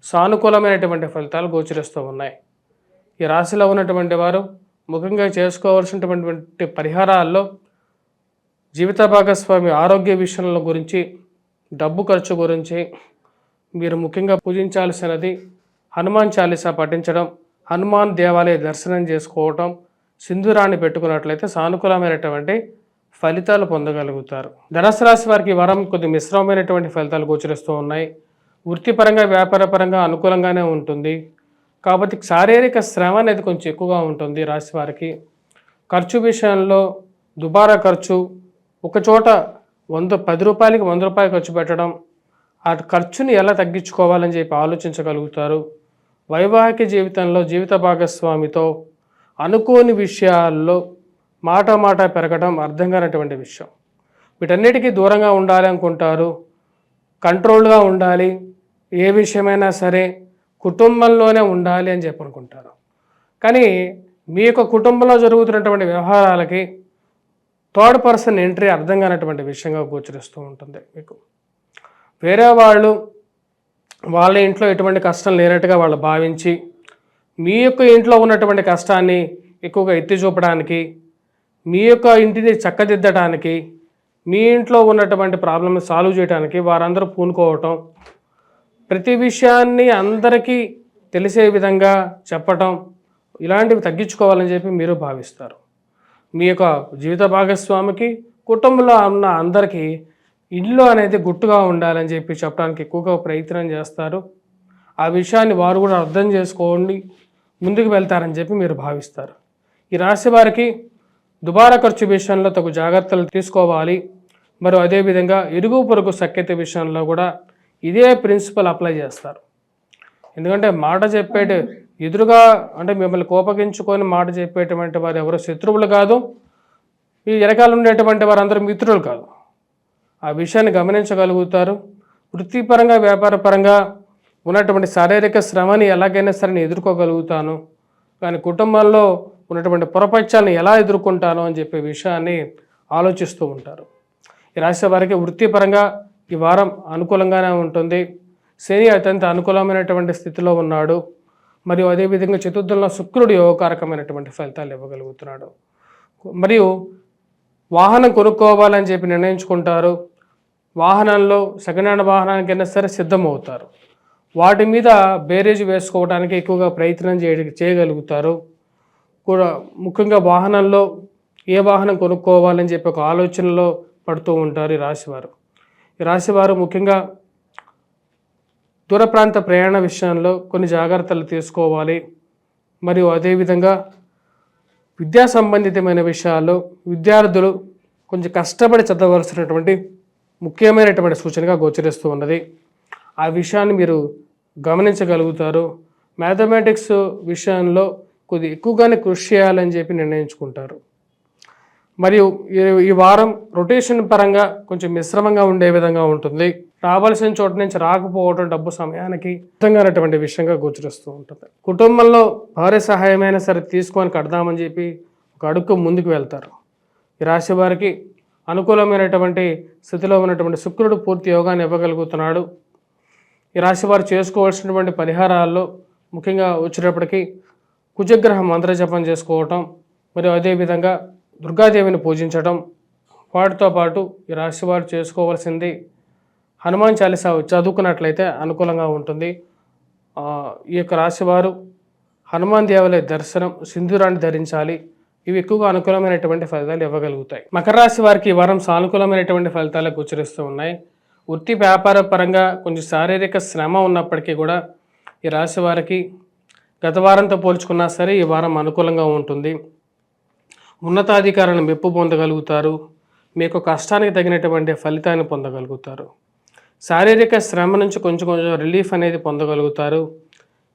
సానుకూలమైనటువంటి ఫలితాలు గోచరిస్తూ ఉన్నాయి. ఈ రాశిలో ఉన్నటువంటి వారు ముఖ్యంగా చేసుకోవాల్సినటువంటి పరిహారాల్లో జీవిత భాగస్వామి ఆరోగ్య విషయాల గురించి, డబ్బు ఖర్చు గురించి మీరు ముఖ్యంగా పూజించాల్సినది హనుమాన్ చాలీసా పఠించడం, హనుమాన్ దేవాలయ దర్శనం చేసుకోవటం, సింధూరాన్ని పెట్టుకున్నట్లయితే సానుకూలమైనటువంటి ఫలితాలు పొందగలుగుతారు. ధనుసు రాశి వారికి వరం కొద్ది మిశ్రమమైనటువంటి ఫలితాలు గోచరిస్తూ ఉన్నాయి. వృత్తిపరంగా వ్యాపారపరంగా అనుకూలంగానే ఉంటుంది. కాబట్టి శారీరక శ్రమ అనేది కొంచెం ఎక్కువగా ఉంటుంది. రాశి వారికి ఖర్చు విషయంలో దుబారా ఖర్చు, ఒక చోట 10 రూపాయలకి 100 రూపాయలు ఖర్చు పెట్టడం, ఆ ఖర్చుని ఎలా తగ్గించుకోవాలని చెప్పి ఆలోచించగలుగుతారు. వైవాహిక జీవితంలో జీవిత భాగస్వామితో అనుకోని విషయాల్లో మాట పెరగడం అర్థం కానటువంటి విషయం. వీటన్నిటికీ దూరంగా ఉండాలి అనుకుంటారు. కంట్రోల్గా ఉండాలి, ఏ విషయమైనా సరే కుటుంబంలోనే ఉండాలి అని చెప్పి అనుకుంటారు. కానీ మీ యొక్క కుటుంబంలో జరుగుతున్నటువంటి వ్యవహారాలకి థర్డ్ పర్సన్ ఎంట్రీ అర్థం కానటువంటి విషయంగా గోచరిస్తూ ఉంటుంది. మీకు వేరే వాళ్ళు వాళ్ళ ఇంట్లో ఎటువంటి కష్టం లేనట్టుగా వాళ్ళు భావించి మీ యొక్క ఇంట్లో ఉన్నటువంటి కష్టాన్ని ఎక్కువగా ఎత్తి చూపడానికి, మీ యొక్క ఇంటిని చక్కదిద్దడానికి, మీ ఇంట్లో ఉన్నటువంటి ప్రాబ్లమ్ని సాల్వ్ చేయడానికి వారందరూ పూనుకోవటం, ప్రతి విషయాన్ని అందరికీ తెలిసే విధంగా చెప్పటం, ఇలాంటివి తగ్గించుకోవాలని చెప్పి మీరు భావిస్తారు. మీ యొక్క జీవిత భాగస్వామికి కుటుంబంలో ఉన్న అందరికీ ఇల్లు అనేది గుట్టుగా ఉండాలని చెప్పి చెప్పడానికి ఎక్కువగా ప్రయత్నం చేస్తారు. ఆ విషయాన్ని వారు కూడా అర్థం చేసుకోండి ముందుకు వెళ్తారని చెప్పి మీరు భావిస్తారు. ఈ రాశి వారికి దుబారా ఖర్చు విషయంలో తగు జాగ్రత్తలు తీసుకోవాలి. మరియు అదేవిధంగా ఇరుగు పొరుగు సఖ్యత విషయంలో కూడా ఇదే ప్రిన్సిపల్ అప్లై చేస్తారు. ఎందుకంటే మాట చెప్పేటి ఎదురుగా అంటే మిమ్మల్ని కోపగించుకొని మాట చెప్పేటువంటి వారు ఎవరు శత్రువులు కాదు, ఈ వెనకాల ఉండేటువంటి వారందరూ మిత్రులు కాదు. ఆ విషయాన్ని గమనించగలుగుతారు. వృత్తిపరంగా వ్యాపారపరంగా ఉన్నటువంటి శారీరక శ్రమని ఎలాగైనా సరే నేను ఎదుర్కోగలుగుతాను, కానీ కుటుంబంలో ఉన్నటువంటి పొరపక్షాలను ఎలా ఎదుర్కొంటాను అని చెప్పే విషయాన్ని ఆలోచిస్తూ ఉంటారు. ఈ రాశి వారికి వృత్తిపరంగా ఈ వారం అనుకూలంగానే ఉంటుంది. శని అత్యంత అనుకూలమైనటువంటి స్థితిలో ఉన్నాడు. మరియు అదేవిధంగా చతుర్థంలో శుక్రుడు యోగకారకమైనటువంటి ఫలితాలు ఇవ్వగలుగుతున్నాడు. మరియు వాహనం కొనుక్కోవాలని చెప్పి నిర్ణయించుకుంటారు. వాహనాల్లో సెకండ్ హ్యాండ్ వాహనానికైనా సరే సిద్ధమవుతారు. వాటి మీద బేరేజ్ వేసుకోవడానికి ఎక్కువగా ప్రయత్నం చేయగలుగుతారు కూడా. ముఖ్యంగా వాహనంలో ఏ వాహనం కొనుక్కోవాలని చెప్పి ఒక ఆలోచనలో పడుతూ ఉంటారు ఈ రాశివారు. ఈ రాశివారు ముఖ్యంగా దూర ప్రాంత ప్రయాణ విషయంలో కొన్ని జాగ్రత్తలు తీసుకోవాలి. మరియు అదేవిధంగా విద్యా సంబంధితమైన విషయాల్లో విద్యార్థులు కొంచెం కష్టపడి చదవలసినటువంటి ముఖ్యమైనటువంటి సూచనగా గోచరిస్తూ ఉన్నది. ఆ విషయాన్ని మీరు గమనించగలుగుతారు. మ్యాథమెటిక్స్ విషయంలో కొద్ది ఎక్కువగానే కృషి చేయాలని చెప్పి నిర్ణయించుకుంటారు. మరియు ఈ వారం రొటేషన్ పరంగా కొంచెం మిశ్రమంగా ఉండే విధంగా ఉంటుంది. రావాల్సిన చోట నుంచి రాకపోవడం డబ్బు సమయానికి అర్థంగానటువంటి విషయంగా గోచరిస్తూ ఉంటుంది. కుటుంబంలో భార్య సహాయమైనా సరే తీసుకొని కడదామని చెప్పి ఒక అడుగు ముందుకు వెళ్తారు. ఈ రాశి వారికి అనుకూలమైనటువంటి స్థితిలో ఉన్నటువంటి శుక్రుడు పూర్తి యోగాన్ని ఇవ్వగలుగుతున్నాడు. ఈ రాశి వారు చేసుకోవాల్సినటువంటి పరిహారాల్లో ముఖ్యంగా వచ్చేటప్పటికి కుజగ్రహ మంత్రజపం చేసుకోవటం, మరియు అదేవిధంగా దుర్గాదేవిని పూజించడం. వాటితో పాటు ఈ రాశి వారు చేసుకోవాల్సింది హనుమాన్ చాలీసా చదువుకున్నట్లయితే అనుకూలంగా ఉంటుంది. ఈ యొక్క రాశివారు హనుమాన్ దేవాలయ దర్శనం, సింధూరాన్ని ధరించాలి. ఇవి ఎక్కువగా అనుకూలమైనటువంటి ఫలితాలు ఇవ్వగలుగుతాయి. మకర రాశి వారికి ఈ వారం సానుకూలమైనటువంటి ఫలితాలు గోచరిస్తూ ఉన్నాయి. వృత్తి వ్యాపార పరంగా కొంచెం శారీరక శ్రమ ఉన్నప్పటికీ కూడా ఈ రాశి వారికి గత వారంతో పోల్చుకున్నా సరే ఈ వారం అనుకూలంగా ఉంటుంది. ఉన్నతాధికారులను మెప్పు పొందగలుగుతారు. మీకు కష్టానికి తగినటువంటి ఫలితాన్ని పొందగలుగుతారు. శారీరక శ్రమ నుంచి కొంచెం రిలీఫ్ అనేది పొందగలుగుతారు.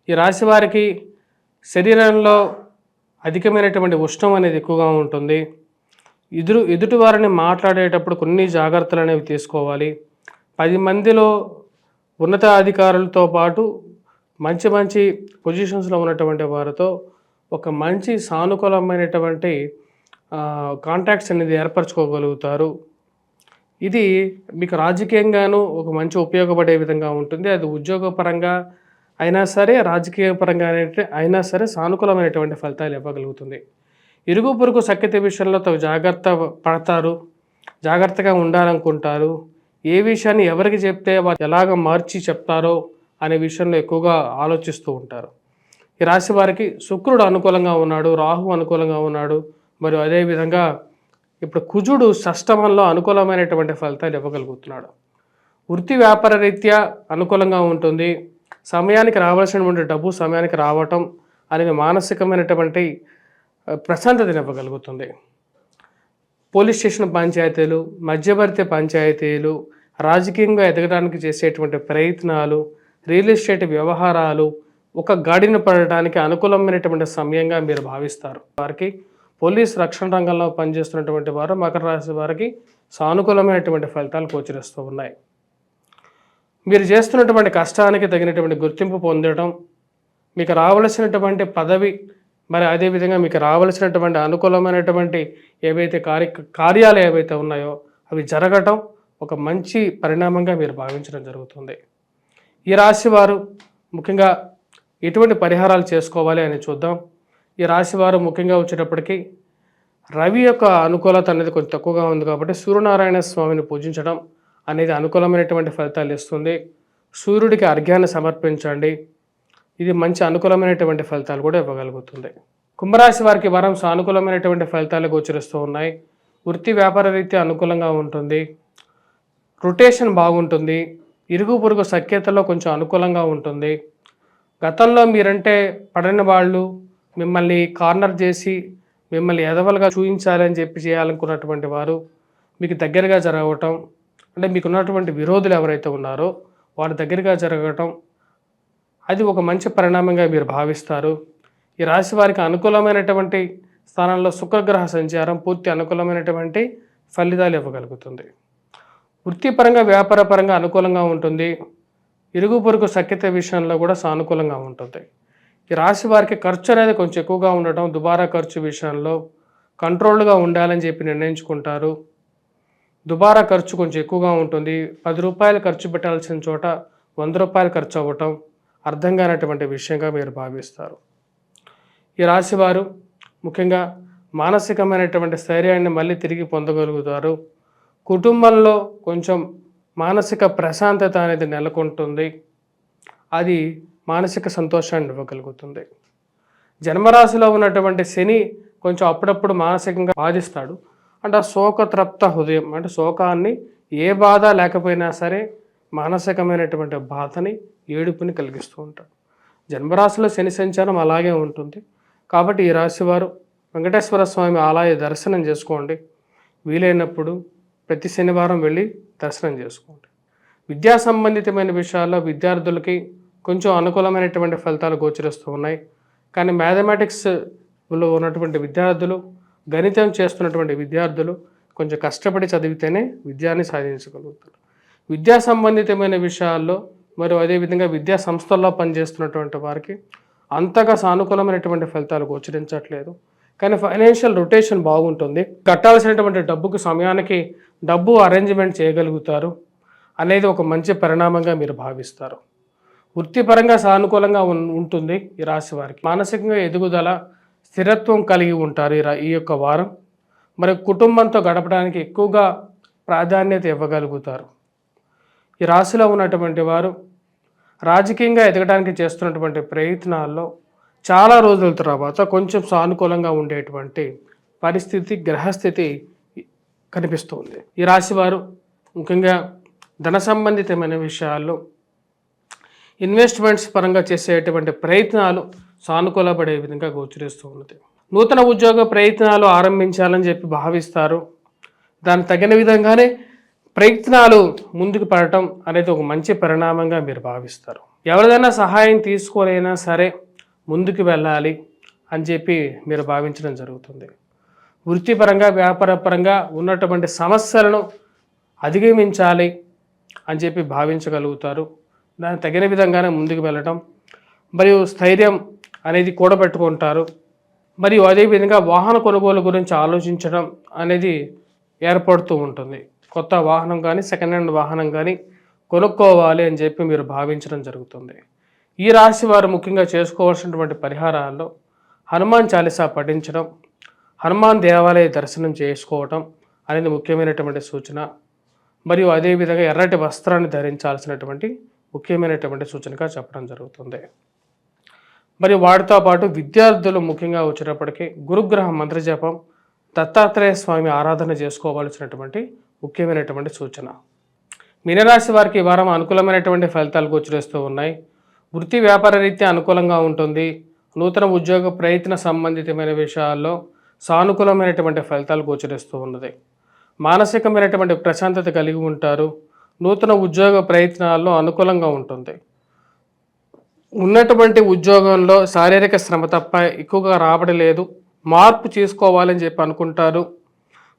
ఈ రాశి వారికి శరీరంలో అధికమైనటువంటి ఉష్ణం అనేది ఎక్కువగా ఉంటుంది. ఎదుటి వారిని మాట్లాడేటప్పుడు కొన్ని జాగ్రత్తలు అనేవి తీసుకోవాలి. 10 మందిలో ఉన్నత అధికారులతో పాటు మంచి మంచి పొజిషన్స్లో ఉన్నటువంటి వారితో ఒక మంచి సానుకూలమైనటువంటి కాంటాక్ట్స్ అనేది ఏర్పరచుకోగలుగుతారు. ఇది మీకు రాజకీయంగానూ ఒక మంచి ఉపయోగపడే విధంగా ఉంటుంది. అది ఉద్యోగపరంగా అయినా సరే, రాజకీయ పరంగా అయినా సరే సానుకూలమైనటువంటి ఫలితాలు ఇవ్వగలుగుతుంది. ఇరుగు పొరుగు సఖ్యత విషయంలో జాగ్రత్త పడతారు, జాగ్రత్తగా ఉండాలనుకుంటారు. ఏ విషయాన్ని ఎవరికి చెప్తే వారు ఎలాగ మార్చి చెప్తారో అనే విషయంలో ఎక్కువగా ఆలోచిస్తూ ఉంటారు. ఈ రాశి వారికి శుక్రుడు అనుకూలంగా ఉన్నాడు, రాహు అనుకూలంగా ఉన్నాడు. మరియు అదేవిధంగా ఇప్పుడు కుజుడు షష్టమంలో అనుకూలమైనటువంటి ఫలితాలు ఇవ్వగలుగుతున్నాడు. వృత్తి వ్యాపార రీత్యా అనుకూలంగా ఉంటుంది. సమయానికి రావాల్సినటువంటి డబ్బు సమయానికి రావటం అనేది మానసికమైనటువంటి ప్రశాంతతను ఇవ్వగలుగుతుంది. పోలీస్ స్టేషన్ పంచాయతీలు, మధ్యవర్తి పంచాయతీలు, రాజకీయంగా ఎదగడానికి చేసేటువంటి ప్రయత్నాలు, రియల్ ఎస్టేట్ వ్యవహారాలు ఒక గాడిన పడడానికి అనుకూలమైనటువంటి సమయంగా మీరు భావిస్తారు. వారికి పోలీస్ రక్షణ రంగంలో పనిచేస్తున్నటువంటి వారు మకర రాశి వారికి సానుకూలమైనటువంటి ఫలితాలు గోచరిస్తూ ఉన్నాయి. మీరు చేస్తున్నటువంటి కష్టానికి తగినటువంటి గుర్తింపు పొందడం, మీకు రావలసినటువంటి పదవి, మరి అదేవిధంగా మీకు రావలసినటువంటి అనుకూలమైనటువంటి ఏవైతే కార్యాలు ఏవైతే ఉన్నాయో అవి జరగటం ఒక మంచి పరిణామంగా మీరు భావించడం జరుగుతుంది. ఈ రాశి వారు ముఖ్యంగా ఎటువంటి పరిహారాలు చేసుకోవాలి అని చూద్దాం. ఈ రాశి వారు ముఖ్యంగా వచ్చేటప్పటికి రవి యొక్క అనుకూలత అనేది కొంచెం తక్కువగా ఉంది కాబట్టి సూర్యనారాయణ స్వామిని పూజించడం అనేది అనుకూలమైనటువంటి ఫలితాలు ఇస్తుంది. సూర్యుడికి అర్ఘ్యాన్ని సమర్పించండి, ఇది మంచి అనుకూలమైనటువంటి ఫలితాలు కూడా ఇవ్వగలుగుతుంది. కుంభరాశి వారికి వారం సానుకూలమైనటువంటి ఫలితాలు గోచరిస్తూ ఉన్నాయి. వృత్తి వ్యాపార రీత్యా అనుకూలంగా ఉంటుంది. రొటేషన్ బాగుంటుంది. ఇరుగు పొరుగు సఖ్యతలో కొంచెం అనుకూలంగా ఉంటుంది. గతంలో మీరంటే పడని వాళ్ళు మిమ్మల్ని కార్నర్ చేసి మిమ్మల్ని ఎదవలుగా చూపించాలని చెప్పి చేయాలనుకున్నటువంటి వారు మీకు దగ్గరగా జరగటం, అంటే మీకున్నటువంటి విరోధులు ఎవరైతే ఉన్నారో వారి దగ్గరగా జరగటం, అది ఒక మంచి పరిణామంగా మీరు భావిస్తారు. ఈ రాశి వారికి అనుకూలమైనటువంటి స్థానంలో శుక్రగ్రహ సంచారం పూర్తి అనుకూలమైనటువంటి ఫలితాలు ఇవ్వగలుగుతుంది. వృత్తిపరంగా వ్యాపారపరంగా అనుకూలంగా ఉంటుంది. ఇరుగు పొరుగు సఖ్యత విషయంలో కూడా సానుకూలంగా ఉంటుంది. ఈ రాశి వారికి ఖర్చు అనేది కొంచెం ఎక్కువగా ఉండటం, దుబారా ఖర్చు విషయంలో కంట్రోల్గా ఉండాలని చెప్పి నిర్ణయించుకుంటారు. దుబారా ఖర్చు కొంచెం ఎక్కువగా ఉంటుంది. 10 రూపాయలు ఖర్చు పెట్టాల్సిన చోట 100 రూపాయలు ఖర్చు అవ్వటం అర్థం కానటువంటి విషయంగా మీరు భావిస్తారు. ఈ రాశివారు ముఖ్యంగా మానసికమైనటువంటి స్థైర్యాన్ని మళ్ళీ తిరిగి పొందగలుగుతారు. కుటుంబంలో కొంచెం మానసిక ప్రశాంతత అనేది నెలకొంటుంది. అది మానసిక సంతోషాన్ని ఇవ్వగలుగుతుంది. జన్మరాశిలో ఉన్నటువంటి శని కొంచెం అప్పుడప్పుడు మానసికంగా బాధిస్తాడు. అంటే ఆ శోకతృప్త హృదయం, అంటే శోకాన్ని ఏ బాధ లేకపోయినా సరే మానసికమైనటువంటి బాధని ఏడుపుని కలిగిస్తూ ఉంటాడు. జన్మరాశిలో శని సంచారం అలాగే ఉంటుంది. కాబట్టి ఈ రాశివారు వెంకటేశ్వర స్వామి ఆలయ దర్శనం చేసుకోండి. వీలైనప్పుడు ప్రతి శనివారం వెళ్ళి దర్శనం చేసుకోండి. విద్యా సంబంధితమైన విషయాల్లో విద్యార్థులకి కొంచెం అనుకూలమైనటువంటి ఫలితాలు గోచరిస్తూ ఉన్నాయి. కానీ మ్యాథమెటిక్స్లో ఉన్నటువంటి విద్యార్థులు, గణితం చేస్తున్నటువంటి విద్యార్థులు కొంచెం కష్టపడి చదివితేనే విద్యాన్ని సాధించగలుగుతారు. విద్యా సంబంధితమైన విషయాల్లో మరియు అదేవిధంగా విద్యా సంస్థల్లో పనిచేస్తున్నటువంటి వారికి అంతగా సానుకూలమైనటువంటి ఫలితాలు గోచరించట్లేదు. కానీ ఫైనాన్షియల్ రొటేషన్ బాగుంటుంది. కట్టాల్సినటువంటి డబ్బుకు సమయానికి డబ్బు అరేంజ్మెంట్ చేయగలుగుతారు అనేది ఒక మంచి పరిణామంగా మీరు భావిస్తారు. వృత్తిపరంగా సానుకూలంగా ఉంటుంది. ఈ రాశి వారికి మానసికంగా ఎదుగుదల, స్థిరత్వం కలిగి ఉంటారు ఈ యొక్క వారం. మరి కుటుంబంతో గడపడానికి ఎక్కువగా ప్రాధాన్యత ఇవ్వగలుగుతారు. ఈ రాశిలో ఉన్నటువంటి వారు రాజకీయంగా ఎదగడానికి చేస్తున్నటువంటి ప్రయత్నాల్లో చాలా రోజుల తర్వాత కొంచెం సానుకూలంగా ఉండేటువంటి పరిస్థితి, గ్రహస్థితి కనిపిస్తుంది. ఈ రాశి వారు ముఖ్యంగా ధన సంబంధితమైన విషయాల్లో ఇన్వెస్ట్మెంట్స్ పరంగా చేసేటువంటి ప్రయత్నాలు సానుకూలపడే విధంగా గోచరిస్తూ ఉన్నది. నూతన ఉద్యోగ ప్రయత్నాలు ఆరంభించాలని చెప్పి భావిస్తారు. దానికి తగిన విధంగానే ప్రయత్నాలు ముందుకు పడటం అనేది ఒక మంచి పరిణామంగా మీరు భావిస్తారు. ఎవరిదైనా సహాయం తీసుకోలేనా సరే ముందుకు వెళ్ళాలి అని చెప్పి మీరు భావించడం జరుగుతుంది. వృత్తిపరంగా వ్యాపారపరంగా ఉన్నటువంటి సమస్యలను అధిగమించాలి అని చెప్పి భావించగలుగుతారు. దానికి తగిన విధంగానే ముందుకు వెళ్ళటం మరియు స్థైర్యం అనేది కూడబెట్టుకుంటారు. మరియు అదేవిధంగా వాహన కొనుగోలు గురించి ఆలోచించడం అనేది ఏర్పడుతూ ఉంటుంది. కొత్త వాహనం కానీ సెకండ్ హ్యాండ్ వాహనం కానీ కొనుక్కోవాలి అని చెప్పి మీరు భావించడం జరుగుతుంది. ఈ రాశి వారు ముఖ్యంగా చేసుకోవాల్సినటువంటి పరిహారాల్లో హనుమాన్ చాలీసా పఠించడం, హనుమాన్ దేవాలయ దర్శనం చేసుకోవటం అనేది ముఖ్యమైనటువంటి సూచన. మరియు అదేవిధంగా ఎర్రటి వస్త్రాన్ని ధరించాల్సినటువంటి ముఖ్యమైనటువంటి సూచనగా చెప్పడం జరుగుతుంది. మరియు వాటితో పాటు విద్యార్థులు ముఖ్యంగా వచ్చేటప్పటికీ గురుగ్రహ మంత్రజపం, దత్తాత్రేయ స్వామి ఆరాధన చేసుకోవాల్సినటువంటి ముఖ్యమైనటువంటి సూచన. మీనరాశి వారికి ఈ వారం అనుకూలమైనటువంటి ఫలితాలు గోచరిస్తూ ఉన్నాయి. వృత్తి వ్యాపార రీత్యా అనుకూలంగా ఉంటుంది. నూతన ఉద్యోగ ప్రయత్న సంబంధితమైన విషయాల్లో సానుకూలమైనటువంటి ఫలితాలు గోచరిస్తూ ఉన్నది. మానసికమైనటువంటి ప్రశాంతత కలిగి ఉంటారు. నూతన ఉద్యోగ ప్రయత్నాల్లో అనుకూలంగా ఉంటుంది. ఉన్నటువంటి ఉద్యోగంలో శారీరక శ్రమ తప్ప ఎక్కువగా రాబడి లేదు. మార్పు చేసుకోవాలని చెప్పి అనుకుంటారు.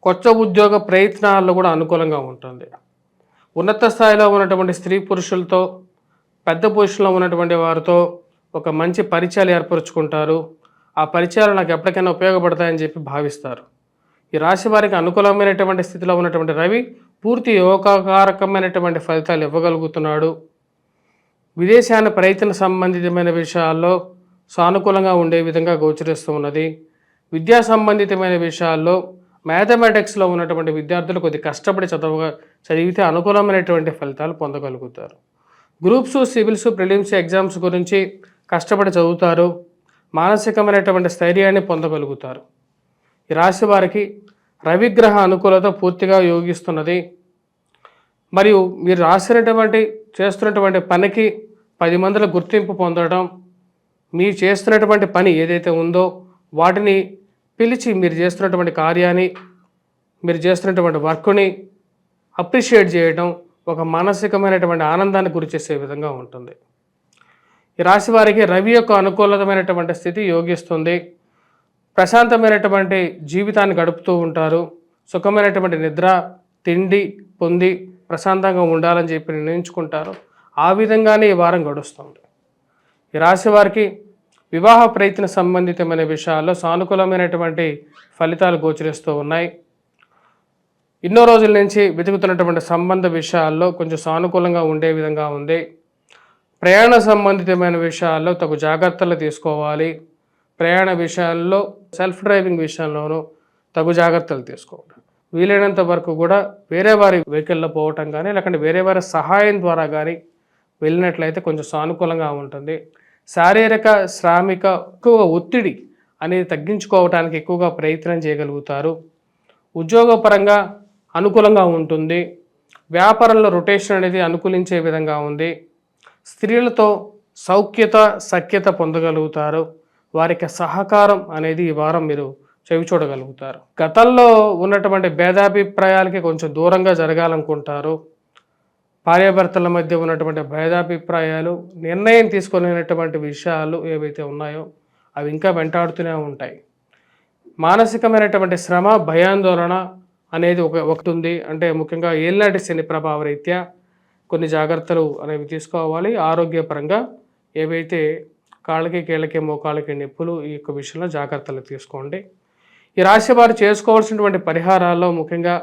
కొత్త ఉద్యోగ ప్రయత్నాల్లో కూడా అనుకూలంగా ఉంటుంది. ఉన్నత స్థాయిలో ఉన్నటువంటి స్త్రీ పురుషులతో, పెద్ద పొజిషన్లో ఉన్నటువంటి వారితో ఒక మంచి పరిచయాలు ఏర్పరచుకుంటారు. ఆ పరిచయాలు నాకు ఎప్పటికైనా ఉపయోగపడతాయని చెప్పి భావిస్తారు. ఈ రాశి వారికి అనుకూలమైనటువంటి స్థితిలో ఉన్నటువంటి రవి పూర్తి యోగకారకమైనటువంటి ఫలితాలు ఇవ్వగలుగుతున్నాడు. విదేశాన ప్రయత్న సంబంధితమైన విషయాల్లో సానుకూలంగా ఉండే విధంగా గోచరిస్తూ ఉన్నది. విద్యా సంబంధితమైన విషయాల్లో మ్యాథమెటిక్స్లో ఉన్నటువంటి విద్యార్థులు కొద్ది కష్టపడి చదివితే అనుకూలమైనటువంటి ఫలితాలు పొందగలుగుతారు. గ్రూప్స్, సివిల్స్, ప్రిలిమ్స్ ఎగ్జామ్స్ గురించి కష్టపడి చదువుతారు. మానసికమైనటువంటి స్థైర్యాన్ని పొందగలుగుతారు. ఈ రాశి వారికి రవిగ్రహ అనుకూలత పూర్తిగా యోగిస్తున్నది. మరియు మీరు చేస్తున్నటువంటి పనికి 10 మందిల గుర్తింపు పొందడం, మీరు చేస్తున్నటువంటి పని ఏదైతే ఉందో వాటిని పిలిచి మీరు చేస్తున్నటువంటి కార్యాన్ని, మీరు చేస్తున్నటువంటి వర్క్ని అప్రిషియేట్ చేయడం ఒక మానసికమైనటువంటి ఆనందాన్ని గురిచేసే విధంగా ఉంటుంది. ఈ రాశి వారికి రవి యొక్క అనుకూలమైనటువంటి స్థితి యోగిస్తుంది. ప్రశాంతమైనటువంటి జీవితాన్ని గడుపుతూ ఉంటారు. సుఖమైనటువంటి నిద్ర, తిండి పొంది ప్రశాంతంగా ఉండాలని చెప్పి నిర్ణయించుకుంటారు. ఆ విధంగానే ఈ వారం గడుస్తుంది. ఈ రాశి వారికి వివాహ ప్రయత్న సంబంధితమైన విషయాల్లో సానుకూలమైనటువంటి ఫలితాలు గోచరిస్తూ ఉన్నాయి. ఎన్నో రోజుల నుంచి వెతుకుతున్నటువంటి సంబంధ విషయాల్లో కొంచెం సానుకూలంగా ఉండే విధంగా ఉంది. ప్రయాణ సంబంధితమైన విషయాల్లో తగు జాగ్రత్తలు తీసుకోవాలి. ప్రయాణ విషయాల్లో, సెల్ఫ్ డ్రైవింగ్ విషయంలోనూ తగు జాగ్రత్తలు తీసుకోవాలి. వీలైనంత వరకు కూడా వేరే వారి వెహికల్లో పోవటం కానీ, లేకుంటే వేరే వారి సహాయం ద్వారా కానీ వెళ్ళినట్లయితే కొంచెం సానుకూలంగా ఉంటుంది. శారీరక, శ్రామిక ఎక్కువ ఒత్తిడి అనేది తగ్గించుకోవటానికి ఎక్కువగా ప్రయత్నం చేయగలుగుతారు. ఉద్యోగపరంగా అనుకూలంగా ఉంటుంది. వ్యాపారంలో రొటేషన్ అనేది అనుకూలించే విధంగా ఉంది. స్త్రీలతో సఖ్యత పొందగలుగుతారు. వారికి సహకారం అనేది ఈ వారం మీరు చెవి చూడగలుగుతారు. గతంలో ఉన్నటువంటి భేదాభిప్రాయాలకి కొంచెం దూరంగా జరగాలనుకుంటారు. భార్యాభర్తల మధ్య ఉన్నటువంటి భేదాభిప్రాయాలు, నిర్ణయం తీసుకునేటువంటి విషయాలు ఏవైతే ఉన్నాయో అవి ఇంకా వెంటాడుతూనే ఉంటాయి. మానసికమైనటువంటి శ్రమ, భయాందోళన అనేది ఒకటి ఉంది. అంటే ముఖ్యంగా ఏలినాటి శని ప్రభావ రీత్యా కొన్ని జాగ్రత్తలు అనేవి తీసుకోవాలి. ఆరోగ్యపరంగా ఏవైతే కాళ్ళకి, కీళ్ళకి, మోకాళ్ళకి నొప్పులు, ఈ యొక్క విషయంలో జాగ్రత్తలు తీసుకోండి. ఈ రాశి వారు చేసుకోవాల్సినటువంటి పరిహారాల్లో ముఖ్యంగా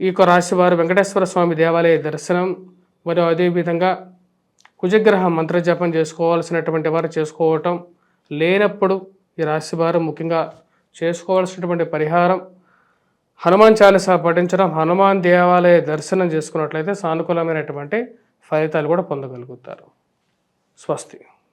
ఈ యొక్క రాశి వారు వెంకటేశ్వర స్వామి దేవాలయ దర్శనం, మరియు అదేవిధంగా కుజగ్రహ మంత్రజపం చేసుకోవాల్సినటువంటి వారు చేసుకోవటం. లేనప్పుడు ఈ రాశి వారు ముఖ్యంగా చేసుకోవాల్సినటువంటి పరిహారం హనుమాన్ చాలీసా పఠించడం, హనుమాన్ దేవాలయ దర్శనం చేసుకున్నట్లయితే సానుకూలమైనటువంటి ఫలితాలు కూడా పొందగలుగుతారు. స్వస్తి.